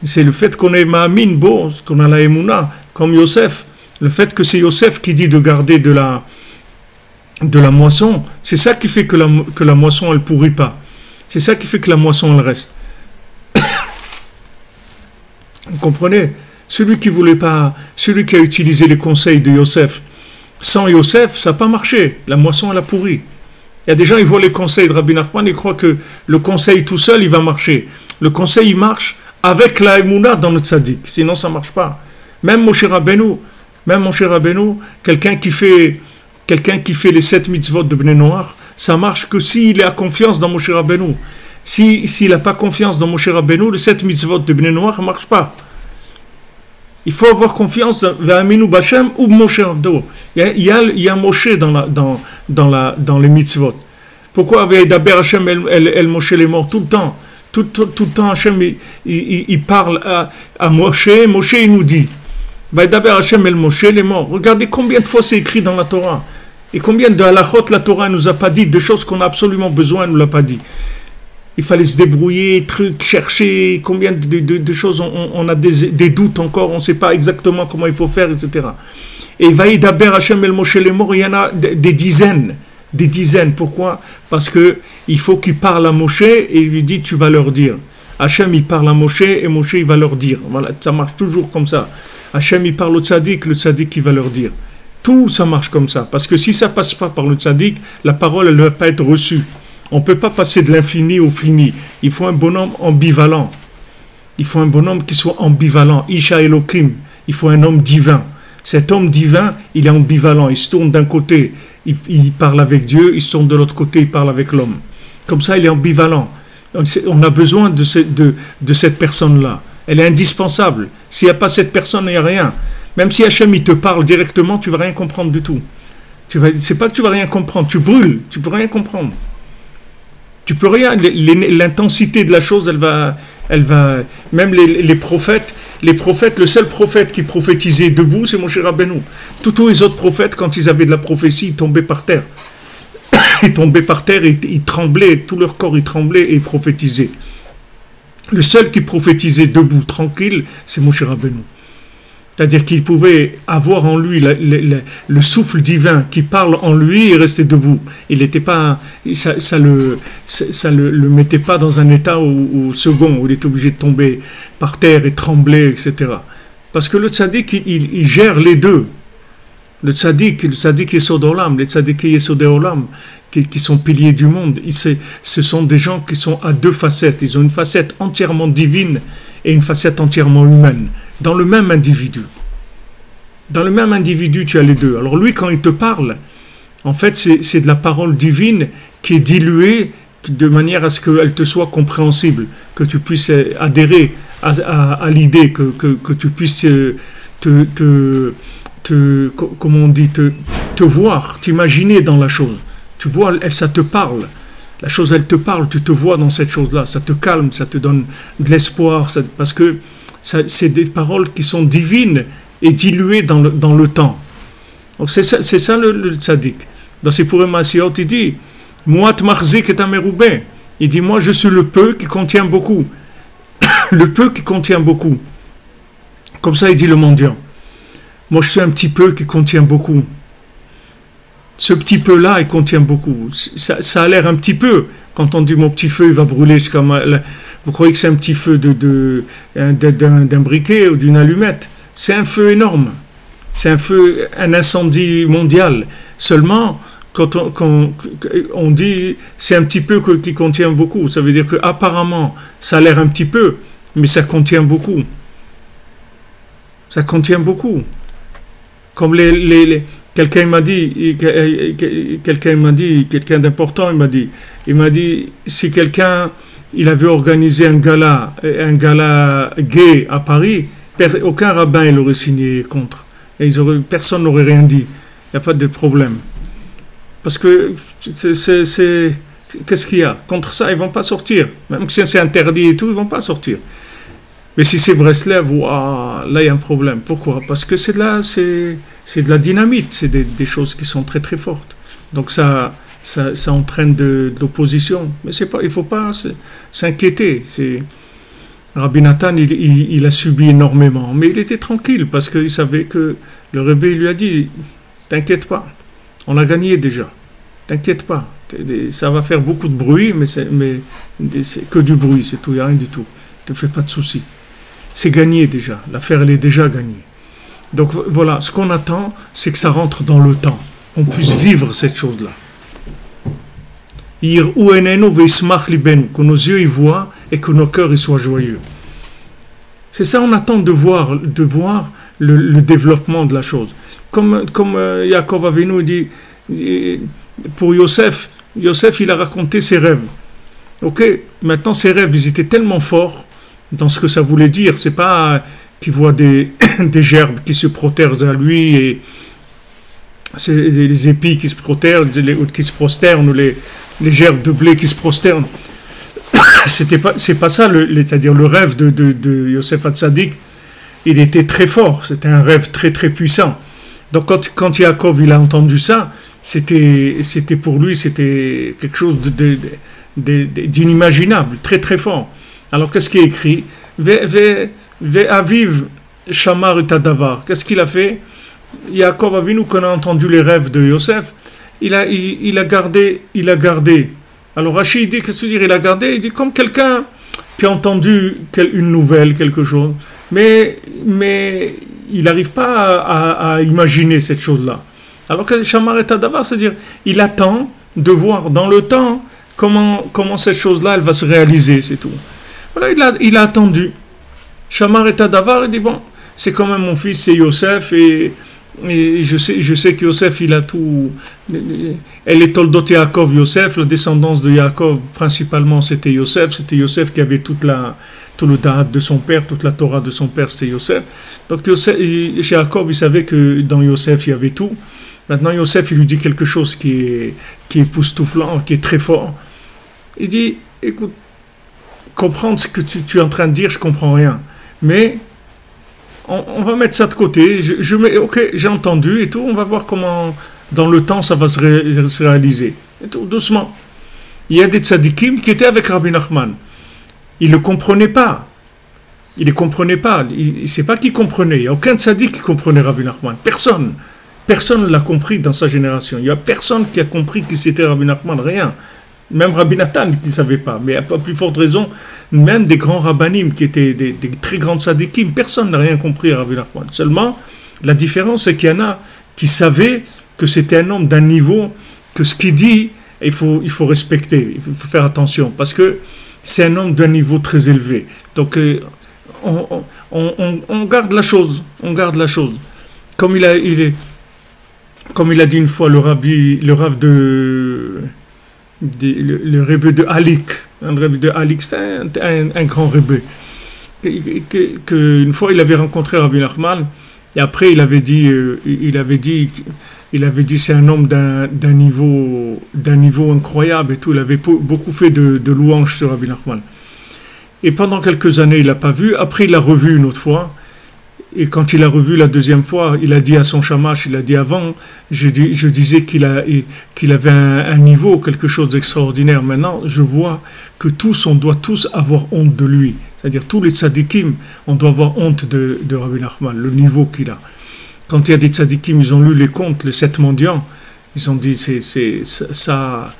C'est le fait qu'on ait Ma'amin, bon, qu'on a la Emouna, comme Yosef. Le fait que c'est Yosef qui dit de garder de la moisson, c'est ça qui fait que la moisson, elle ne pourrit pas. C'est ça qui fait que la moisson, elle reste. Vous comprenez? Celui qui a utilisé les conseils de Yosef, sans Yosef, ça n'a pas marché. La moisson, elle a pourri. Il y a des gens, ils voient les conseils de Rabbi Nachman, ils croient que le conseil tout seul, il va marcher. Le conseil, il marche avec la Emouna dans le tzaddik. Sinon, ça ne marche pas. Même Moshe Rabbeinu, quelqu'un qui fait les 7 mitzvot de Bnei Noach, ça marche que s'il a confiance dans Moshe Rabbeinu. S'il n'a pas confiance dans Moshe Rabbeinu, les 7 mitzvot de Bnei Noach ne marchent pas. Il faut avoir confiance dans Aminu Bachem ou Moshe Rabbeinu. Il y a Moshe dans les mitzvot. Pourquoi Daber Hashem el Moshe les morts tout le temps? Tout le temps Hashem il parle à Moshe. Moshe il nous dit Daber Hashem el Moshe les morts. Regardez combien de fois c'est écrit dans la Torah. Et combien de halachot la Torah ne nous a pas dit, de choses qu'on a absolument besoin, elle ne nous l'a pas dit. Il fallait se débrouiller, chercher, combien de choses, on a des doutes encore, on ne sait pas exactement comment il faut faire, etc. Et Vaïdaber Hashem el Moshe les morts, il y en a des dizaines. Pourquoi? Parce qu'il faut qu'il parle à Moshe et il lui dit tu vas leur dire. Hashem il parle à Moshe et Moshe il va leur dire. Voilà, ça marche toujours comme ça. Hashem il parle au tzaddik, le tzaddik il va leur dire. Tout ça marche comme ça, parce que si ça passe pas par le tzaddik, la parole elle ne va pas être reçue. On ne peut pas passer de l'infini au fini. Il faut un bonhomme ambivalent. Il faut un bonhomme qui soit ambivalent. Isha Elohim. Il faut un homme divin. Cet homme divin, il est ambivalent. Il se tourne d'un côté, il parle avec Dieu, il se tourne de l'autre côté, il parle avec l'homme. Comme ça, il est ambivalent. On a besoin de cette personne-là. Elle est indispensable. S'il n'y a pas cette personne, il n'y a rien. Même si Hachem il te parle directement, tu ne vas rien comprendre du tout. C'est pas que tu ne vas rien comprendre, tu brûles, tu ne peux rien comprendre. Tu peux rien, l'intensité de la chose, elle va même les prophètes, le seul prophète qui prophétisait debout, c'est Moshe Rabbeinu. Tous les autres prophètes, quand ils avaient de la prophétie, ils tombaient par terre. Ils tombaient par terre, ils tremblaient, tout leur corps, ils tremblaient et ils prophétisaient. Le seul qui prophétisait debout, tranquille, c'est Moshe Rabbeinu. C'est-à-dire qu'il pouvait avoir en lui le souffle divin qui parle en lui et rester debout. Il n'était pas, ça le mettait pas dans un état au second où il était obligé de tomber par terre et trembler, etc. Parce que le tzaddik, il gère les deux. Le tzaddik Yesod Olam, les tzaddik Yesod Olam, qui sont piliers du monde, ce sont des gens qui sont à deux facettes. Ils ont une facette entièrement divine et une facette entièrement humaine. Dans le même individu. Dans le même individu, tu as les deux. Alors lui, quand il te parle, en fait, c'est de la parole divine qui est diluée de manière à ce qu'elle te soit compréhensible, que tu puisses adhérer à l'idée, que tu puisses comment on dit, te voir, t'imaginer dans la chose. Tu vois, ça te parle. La chose, elle te parle, tu te vois dans cette chose-là. Ça te calme, ça te donne de l'espoir, parce que c'est des paroles qui sont divines et diluées dans le temps. Donc c'est ça le tzaddik. Dans ses Purim Asiot, il dit Moat marzik et ameroubé. Il dit moi je suis le peu qui contient beaucoup. Le peu qui contient beaucoup. Comme ça il dit le mendiant. Moi je suis un petit peu qui contient beaucoup. Ce petit peu-là, il contient beaucoup. Ça a l'air un petit peu. Quand on dit mon petit feu, il va brûler jusqu'à vous croyez que c'est un petit feu d'un briquet ou d'une allumette? C'est un feu énorme. C'est un incendie mondial. Seulement, quand on dit c'est un petit peu qui contient beaucoup, ça veut dire qu'apparemment, ça a l'air un petit peu, mais ça contient beaucoup. Ça contient beaucoup. Comme quelqu'un m'a dit, quelqu'un d'important, il m'a dit, si quelqu'un, il avait organisé un gala gay à Paris, aucun rabbin il aurait signé contre. Et personne n'aurait rien dit. Il n'y a pas de problème. Parce que qu'est-ce qu'il y a? Contre ça, ils ne vont pas sortir. Même si c'est interdit et tout, ils ne vont pas sortir. Mais si c'est Breslev, là il y a un problème. Pourquoi? Parce que c'est de la dynamite, c'est des choses qui sont très très fortes. Donc ça entraîne de l'opposition. Mais il ne faut pas s'inquiéter. Rabbi Nathan, il a subi énormément. Mais il était tranquille parce qu'il savait que le Rebbe lui a dit t'inquiète pas, on a gagné déjà. T'inquiète pas. Ça va faire beaucoup de bruit, mais c'est que du bruit, c'est tout, il n'y a rien du tout. Ne te fais pas de soucis. C'est gagné déjà. L'affaire, elle est déjà gagnée. Donc voilà, ce qu'on attend, c'est que ça rentre dans le temps. On puisse vivre cette chose-là. Que nos yeux y voient et que nos cœurs y soient joyeux. C'est ça, on attend de voir le développement de la chose. Comme Yaakov Avinu dit, pour Yosef, il a raconté ses rêves. Ok, maintenant ces rêves, ils étaient tellement forts dans ce que ça voulait dire. C'est pas qu'il voit des, des gerbes qui se protèrent à lui et c'est les épis qui se protèrent, qui se prosternent, ou les gerbes de blé qui se prosternent. C'est pas ça, c'est-à-dire le rêve de Yosef Hatzadik, il était très fort, c'était un rêve très très puissant. Donc quand Yaakov il a entendu ça, c'était pour lui, c'était quelque chose d'inimaginable, très très fort. Alors qu'est-ce qui est écrit? Ve aviv shamar et tadavar. Qu'est-ce qu'il a fait? Yaakov Avinu, quand on a entendu les rêves de Yosef, il a gardé. Alors Rachid dit, qu'est-ce que dire? Il a gardé, il dit comme quelqu'un qui a entendu une nouvelle, quelque chose, mais il n'arrive pas à imaginer cette chose-là. Alors que Shamar et Tadavar, c'est-à-dire, il attend de voir dans le temps comment cette chose-là, elle va se réaliser, c'est tout. Voilà, il a attendu. Shamar et Tadavar, il dit, bon, c'est quand même mon fils, c'est Yosef, et je sais que Yosef, il a tout. Elle est Toldot Yaakov Yosef, la descendance de Yaakov, principalement, c'était Yosef qui avait tout le Da'at de son père, toute la Torah de son père, c'était Yosef. Donc chez Yaakov, il savait que dans Yosef, il y avait tout. Maintenant, Yosef, il lui dit quelque chose qui est époustouflant, qui est très fort. Il dit, écoute, comprendre ce que tu es en train de dire, je comprends rien. Mais on va mettre ça de côté. Ok, j'ai entendu et tout. On va voir comment, dans le temps, ça va se réaliser. Et tout, doucement. Il y a des tzadikim qui étaient avec Rabbi Nachman. Ils ne le comprenaient pas. Ils ne comprenaient pas. C'est pas qu'ils comprenaient. Il n'y a aucun tzadik qui comprenait Rabbi Nachman. Personne. Personne ne l'a compris dans sa génération. Il n'y a personne qui a compris qui c'était Rabbi Nachman. Rien. Même Rabbi Nathan qui ne savait pas. Mais à pas plus forte raison, même des grands rabbanim qui étaient des très grands tzadikim, personne n'a rien compris à Rabbi Nachman. Seulement, la différence, c'est qu'il y en a qui savaient que c'était un homme d'un niveau, que ce qu'il dit, il faut respecter, il faut faire attention, parce que c'est un homme d'un niveau très élevé. Donc, on garde la chose, Comme il a dit une fois le Rav le Rebbe de Halik, c'est un grand Rebbe, qu'une fois il avait rencontré Rabbi Nachman, et après il avait dit c'est un homme d'un niveau incroyable et tout, il avait beaucoup fait de louanges sur Rabbi Nachman. Et pendant quelques années il l'a pas vu, après il l'a revu une autre fois. Et quand il a revu la deuxième fois, il a dit à son shamash, il a dit avant, je disais qu'il avait un niveau, quelque chose d'extraordinaire. Maintenant, je vois que on doit tous avoir honte de lui. C'est-à-dire tous les tzadikim, on doit avoir honte de Rabbi Nachman, le niveau qu'il a. Quand il y a des tzadikim, ils ont lu les contes, les 7 mendiants, ils ont dit, ça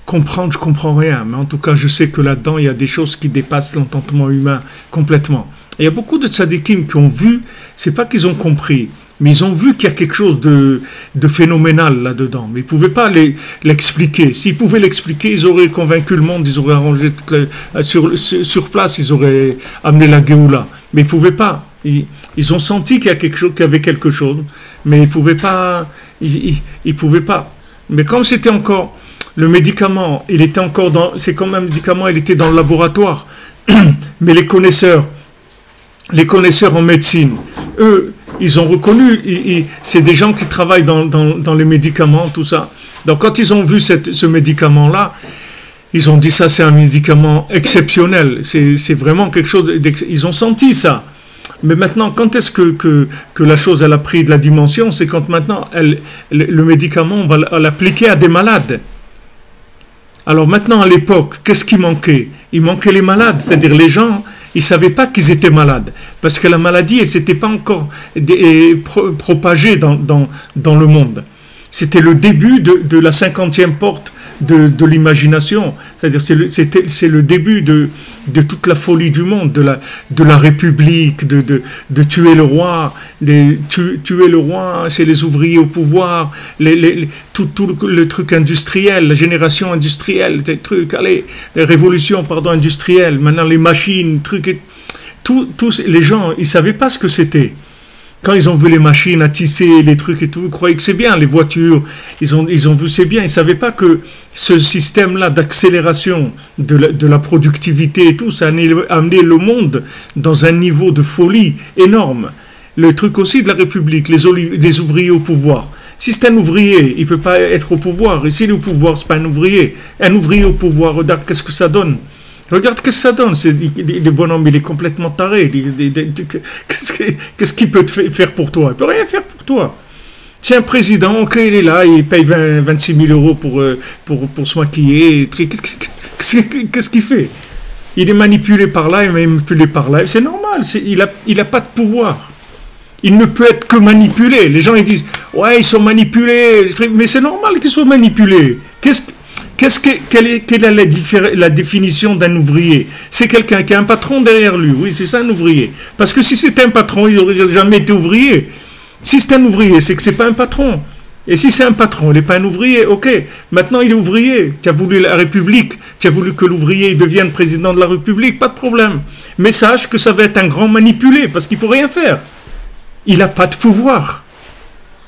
comprendre, je comprends rien. Mais en tout cas, je sais que là-dedans, il y a des choses qui dépassent l'entendement humain complètement. Il y a beaucoup de tzadikim qui ont vu, c'est pas qu'ils ont compris, mais ils ont vu qu'il y a quelque chose de phénoménal là-dedans. Mais ils ne pouvaient pas l'expliquer. S'ils pouvaient l'expliquer, ils auraient convaincu le monde, ils auraient arrangé sur place, ils auraient amené la Géoula. Mais ils ne pouvaient pas. Ils ont senti qu'il y avait quelque chose, mais ils ne pouvaient pas. Ils pouvaient pas. Mais comme c'était encore le médicament, c'est comme un médicament, il était dans le laboratoire. Mais les connaisseurs en médecine, eux, ils ont reconnu, c'est des gens qui travaillent dans les médicaments, tout ça. Donc quand ils ont vu ce médicament-là, ils ont dit ça c'est un médicament exceptionnel, c'est vraiment quelque chose, ils ont senti ça. Mais maintenant, quand est-ce que la chose elle a pris de la dimension, c'est quand maintenant le médicament, on va l'appliquer à des malades. Alors maintenant, à l'époque, qu'est-ce qui manquait? Il manquait les malades, c'est-à-dire les gens, ils ne savaient pas qu'ils étaient malades, parce que la maladie, elle ne s'était pas encore propagée dans le monde. C'était le début de la 50e porte de l'imagination, c'est-à-dire c'est le début de toute la folie du monde, de la République, de tuer le roi, tuer le roi, c'est les ouvriers au pouvoir, tout le truc industriel, la génération industrielle, des trucs, allez, les révolutions industrielles, maintenant les machines, trucs, tous les gens, ils ne savaient pas ce que c'était. Quand ils ont vu les machines à tisser, les trucs et tout, ils croyaient que c'est bien, les voitures, ils ont vu c'est bien, ils ne savaient pas que ce système-là d'accélération de la productivité et tout, ça a amené le monde dans un niveau de folie énorme. Le truc aussi de la République, les ouvriers au pouvoir. Si c'est un ouvrier, il ne peut pas être au pouvoir. Et s'il est au pouvoir, ce n'est pas un ouvrier. Un ouvrier au pouvoir, regarde qu'est-ce que ça donne. Regarde qu'est-ce que ça donne. Le bonhomme, il est complètement taré. Qu'est-ce qu'il peut faire pour toi? Il ne peut rien faire pour toi. C'est un président, ok, il est là, il paye 26 000 euros pour se maquiller. Qu'est-ce qu'il fait? Il est manipulé par là, il est manipulé par là. C'est normal, il n'a pas de pouvoir. Il ne peut être que manipulé. Les gens ils disent, ouais, ils sont manipulés. Mais c'est normal qu'ils soient manipulés. Quelle est la définition d'un ouvrier? C'est quelqu'un qui a un patron derrière lui. Oui, c'est ça un ouvrier. Parce que si c'était un patron, il n'aurait jamais été ouvrier. Si c'est un ouvrier, c'est que c'est pas un patron. Et si c'est un patron, il n'est pas un ouvrier, ok. Maintenant, il est ouvrier. Tu as voulu la République, tu as voulu que l'ouvrier devienne président de la République, pas de problème. Mais sache que ça va être un grand manipulé, parce qu'il ne peut rien faire. Il n'a pas de pouvoir.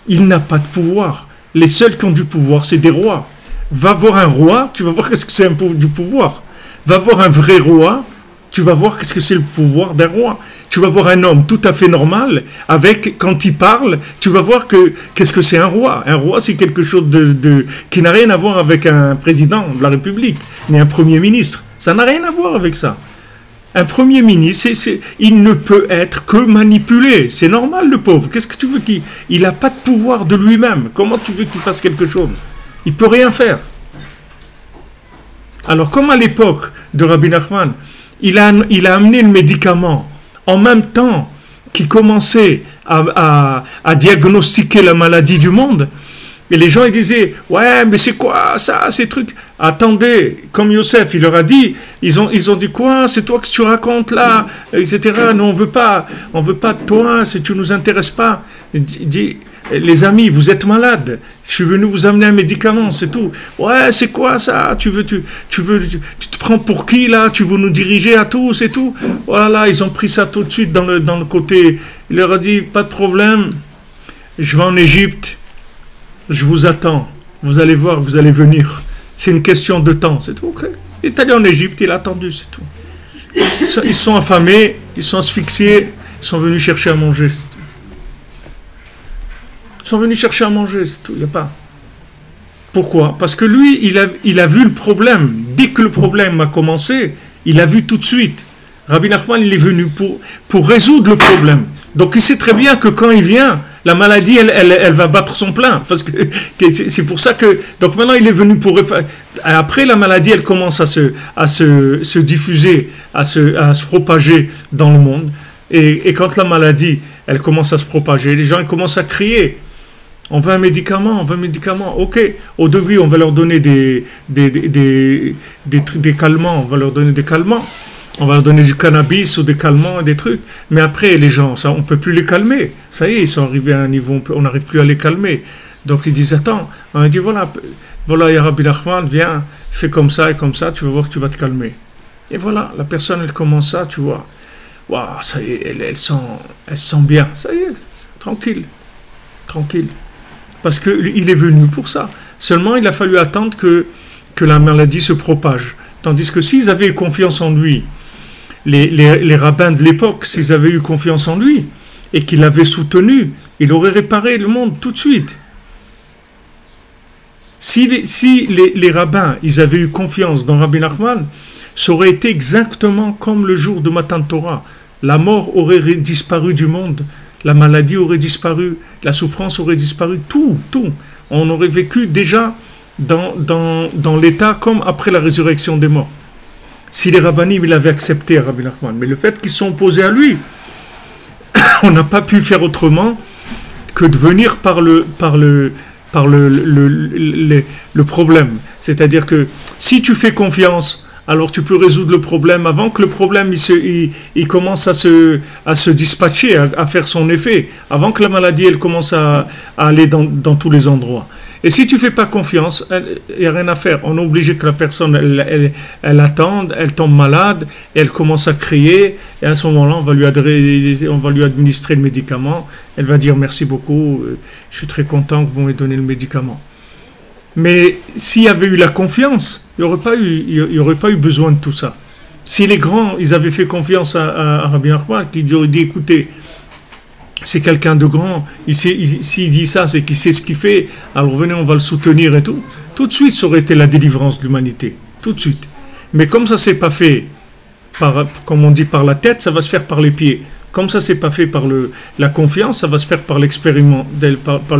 Il n'a pas de pouvoir. Les seuls qui ont du pouvoir, c'est des rois. Va voir un roi, tu vas voir qu'est-ce que c'est du pouvoir. Va voir un vrai roi, tu vas voir qu'est-ce que c'est le pouvoir d'un roi. Tu vas voir un homme tout à fait normal, quand il parle, tu vas voir qu'est-ce que c'est un roi. Un roi, c'est quelque chose qui n'a rien à voir avec un président de la République, ni un premier ministre. Ça n'a rien à voir avec ça. Un premier ministre, il ne peut être que manipulé. C'est normal, le pauvre. Qu'est-ce que tu veux qu'il... Il n'a pas de pouvoir de lui-même. Comment tu veux qu'il fasse quelque chose? Il ne peut rien faire. Alors, comme à l'époque de Rabbi Nachman, il a amené le médicament en même temps qu'il commençait à diagnostiquer la maladie du monde. Et les gens ils disaient, ouais, mais c'est quoi ça, ces trucs? Attendez, comme Youssef, il leur a dit, ils ont dit quoi? C'est toi que tu racontes là, etc. Nous, on veut pas de toi, si tu nous intéresses pas. Il dit, les amis, vous êtes malades. Je suis venu vous amener un médicament, c'est tout. Ouais, c'est quoi ça? Tu te prends pour qui là? Tu veux nous diriger à tous et tout? Voilà, ils ont pris ça tout de suite dans le côté. Il leur a dit, pas de problème, je vais en Égypte. Je vous attends. Vous allez voir, vous allez venir. C'est une question de temps, c'est tout. Okay. Il est allé en Égypte, il a attendu, c'est tout. Ils sont affamés, ils sont asphyxiés, ils sont venus chercher à manger. C'est tout. Ils sont venus chercher à manger, c'est tout. Il n'y a pas. Pourquoi? Parce que lui, il a vu le problème. Dès que le problème a commencé, il a vu tout de suite. Rabbi Nachman, il est venu pour résoudre le problème. Donc il sait très bien que quand il vient, la maladie, elle va battre son plein. Parce que c'est pour ça que... Donc maintenant, il est venu pour... Après, la maladie, elle commence à se diffuser, à se propager dans le monde. Et quand la maladie, elle commence à se propager, les gens ils commencent à crier. On veut un médicament, on veut un médicament. Ok, au début, on va leur donner des calmants. On va leur donner des calmants. On va leur donner du cannabis ou des calmants, des trucs. Mais après, les gens, ça, on ne peut plus les calmer. Ça y est, ils sont arrivés à un niveau, on n'arrive plus à les calmer. Donc ils disent, attends, on dit, voilà, ya Rabbi Nachman, viens, fais comme ça et comme ça, tu vas voir que tu vas te calmer. Et voilà, la personne, elle commence ça, tu vois. Waouh, ça y est, elle sent bien. Ça y est, tranquille. Tranquille. Parce qu'il est venu pour ça. Seulement, il a fallu attendre que la maladie se propage. Tandis que s'ils avaient eu confiance en lui, les rabbins de l'époque, s'ils avaient eu confiance en lui et qu'il l'avait soutenu, il aurait réparé le monde tout de suite. Si les rabbins, ils avaient eu confiance dans Rabbi Nachman, ça aurait été exactement comme le jour de Matan Torah. La mort aurait disparu du monde, la maladie aurait disparu, la souffrance aurait disparu, tout. On aurait vécu déjà dans l'état comme après la résurrection des morts. Si les rabbinim il avait accepté Rabbi Nachman, mais le fait qu'ils sont opposés à lui, on n'a pas pu faire autrement que de venir par le problème. C'est-à-dire que si tu fais confiance, alors tu peux résoudre le problème avant que le problème il commence à se dispatcher, à faire son effet, avant que la maladie elle commence à aller dans tous les endroits. Et si tu ne fais pas confiance, il n'y a rien à faire. On est obligé que la personne, elle attende, elle tombe malade, et elle commence à crier, et à ce moment-là, on va lui administrer le médicament. Elle va dire merci beaucoup, je suis très content que vous m'ayez donné le médicament. Mais s'il y avait eu la confiance, il n'y aurait pas eu besoin de tout ça. Si les grands, ils avaient fait confiance à Rabbi Nachman, qui aurait dit, écoutez, c'est quelqu'un de grand, s'il dit ça, c'est qu'il sait ce qu'il fait, alors venez, on va le soutenir et tout. Tout de suite, ça aurait été la délivrance de l'humanité. Tout de suite. Mais comme ça ne s'est pas fait, comme on dit, par la tête, ça va se faire par les pieds. Comme ça ne s'est pas fait par la confiance, ça va se faire par le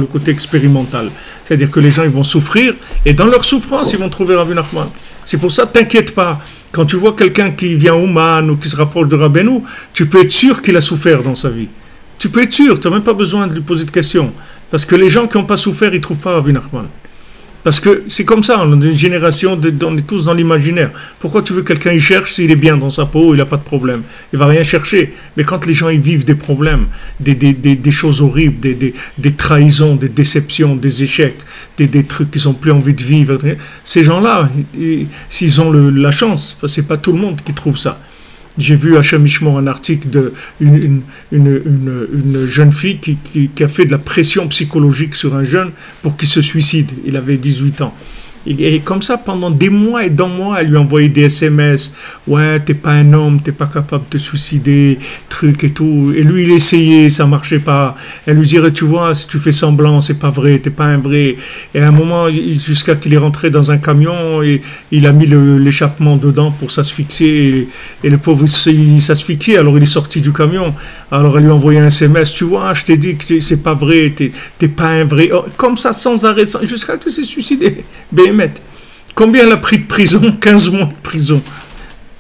côté expérimental. C'est-à-dire que les gens, ils vont souffrir, et dans leur souffrance, ils vont trouver Rabbi Nachman. C'est pour ça, t'inquiète pas. Quand tu vois quelqu'un qui vient au Man ou qui se rapproche de Rabbeinu, tu peux être sûr qu'il a souffert dans sa vie. Tu peux être sûr, tu n'as même pas besoin de lui poser de questions. Parce que les gens qui n'ont pas souffert, ils ne trouvent pas Rabbi Nachman. Parce que c'est comme ça, on est une génération, on est tous dans l'imaginaire. Pourquoi tu veux que quelqu'un il cherche s'il est bien dans sa peau, il n'a pas de problème? Il ne va rien chercher. Mais quand les gens ils vivent des problèmes, des choses horribles, des trahisons, des déceptions, des échecs, des trucs qu'ils n'ont plus envie de vivre, ces gens-là, s'ils ont la chance, ce n'est pas tout le monde qui trouve ça. J'ai vu à Chamichement un article d'une jeune fille qui a fait de la pression psychologique sur un jeune pour qu'il se suicide. Il avait 18 ans. Et comme ça, pendant des mois et des mois, elle lui envoyait des SMS. Ouais, t'es pas un homme, t'es pas capable de te suicider, truc et tout. Et lui, il essayait, ça marchait pas. Elle lui dirait, tu vois, si tu fais semblant, c'est pas vrai, t'es pas un vrai. Et à un moment, jusqu'à qu'il est rentré dans un camion, et il a mis l'échappement dedans pour s'asphyxier. Et le pauvre, il s'asphyxiait, alors il est sorti du camion. Alors elle lui a envoyé un SMS, tu vois, je t'ai dit que c'est pas vrai, t'es pas un vrai. Comme ça, sans arrêt, jusqu'à qu'il s'est suicidé. Combien elle a pris de prison? 15 mois de prison.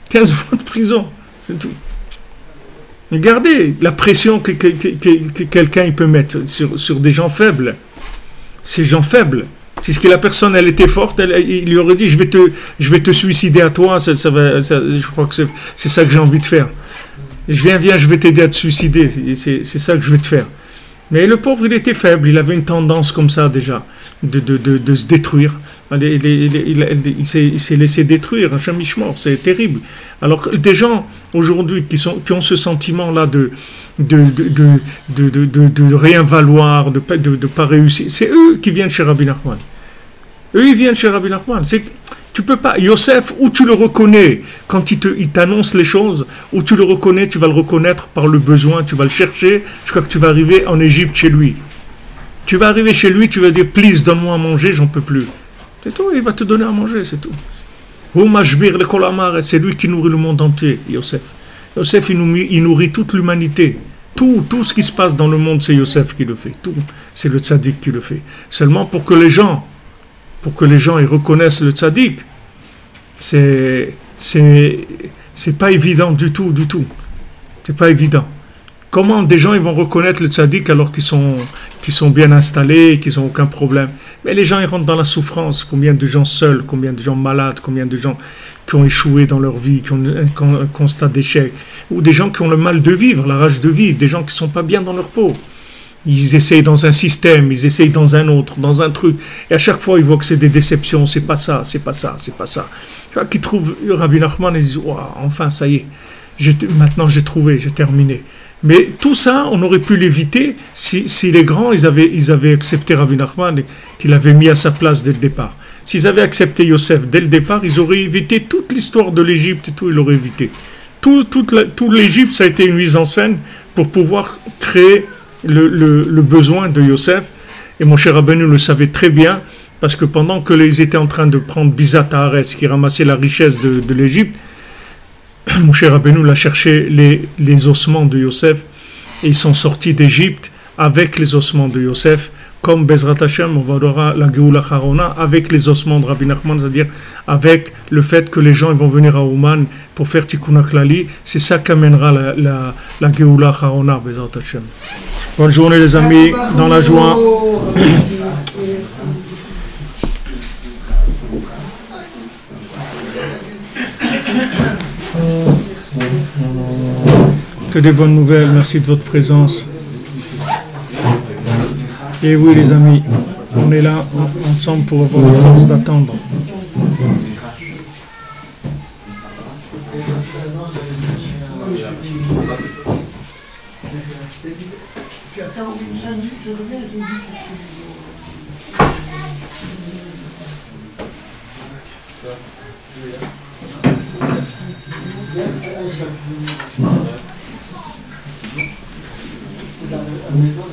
15 mois de prison, c'est tout. Regardez la pression que quelqu'un il peut mettre sur des gens faibles. Ces gens faibles. Si ce que la personne elle était forte, il lui aurait dit je vais te suicider à toi, je crois que c'est ça que j'ai envie de faire. Viens, je vais t'aider à te suicider, c'est ça que je vais te faire. Mais le pauvre, il était faible, il avait une tendance comme ça déjà, de se détruire. Il s'est laissé détruire, un chamichement, c'est terrible. Alors des gens aujourd'hui qui ont ce sentiment-là de rien valoir, de pas réussir, c'est eux qui viennent chez Rabbi Nachman. Eux, ils viennent chez Rabbi Nachman. Tu peux pas, Yosef, où tu le reconnais quand il t'annonce les choses, où tu le reconnais, tu vas le reconnaître par le besoin, tu vas le chercher, je crois que tu vas arriver en Égypte chez lui. Tu vas arriver chez lui, tu vas dire, please, donne-moi à manger, j'en peux plus. C'est tout, il va te donner à manger, c'est tout. C'est lui qui nourrit le monde entier, Yosef. Yosef, il nourrit toute l'humanité. Tout ce qui se passe dans le monde, c'est Yosef qui le fait. Tout, c'est le tzaddik qui le fait. Seulement pour que les gens ils reconnaissent le tzaddik, c'est pas évident du tout. C'est pas évident. Comment des gens ils vont reconnaître le tzaddik alors qu'ils sont bien installés, qu'ils n'ont aucun problème? Mais les gens ils rentrent dans la souffrance. Combien de gens seuls, combien de gens malades, combien de gens qui ont échoué dans leur vie, qui ont un constat d'échec, ou des gens qui ont le mal de vivre, la rage de vivre, des gens qui ne sont pas bien dans leur peau. Ils essayent dans un système, ils essayent dans un autre, dans un truc. Et à chaque fois, ils voient que c'est des déceptions. C'est pas ça. Qui trouvent Rabbi Nachman et ils disent, wow, enfin, ça y est. Maintenant, j'ai trouvé, j'ai terminé. Mais tout ça, on aurait pu l'éviter si les grands, ils avaient accepté Rabbi Nachman et qu'ils l'avaient mis à sa place dès le départ. S'ils avaient accepté Yosef dès le départ, ils auraient évité toute l'histoire de l'Égypte et tout, ils l'auraient évité. Tout l'Égypte, ça a été une mise en scène pour pouvoir créer le besoin de Yosef. Et mon cher Rabbeinu le savait très bien, parce que pendant qu'ils étaient en train de prendre Bizat Haaretz, qui ramassait la richesse de l'Égypte, mon cher Rabbeinu l'a cherché les ossements de Yosef, et ils sont sortis d'Égypte avec les ossements de Yosef, comme Bezrat Hashem, on va la Geoula Harona, avec les ossements de Rabbi Nachman, c'est-à-dire avec le fait que les gens ils vont venir à Ouman pour faire Tikkun HaKlali, c'est ça qu'amènera la Geoula Harona, Bezrat Hashem. Bonne journée les amis, dans la joie. Que des bonnes nouvelles, merci de votre présence. Et oui les amis, on est là ensemble pour avoir la force d'attendre. Tu attends 5 minutes, je reviens, je me dis que dans la maison de...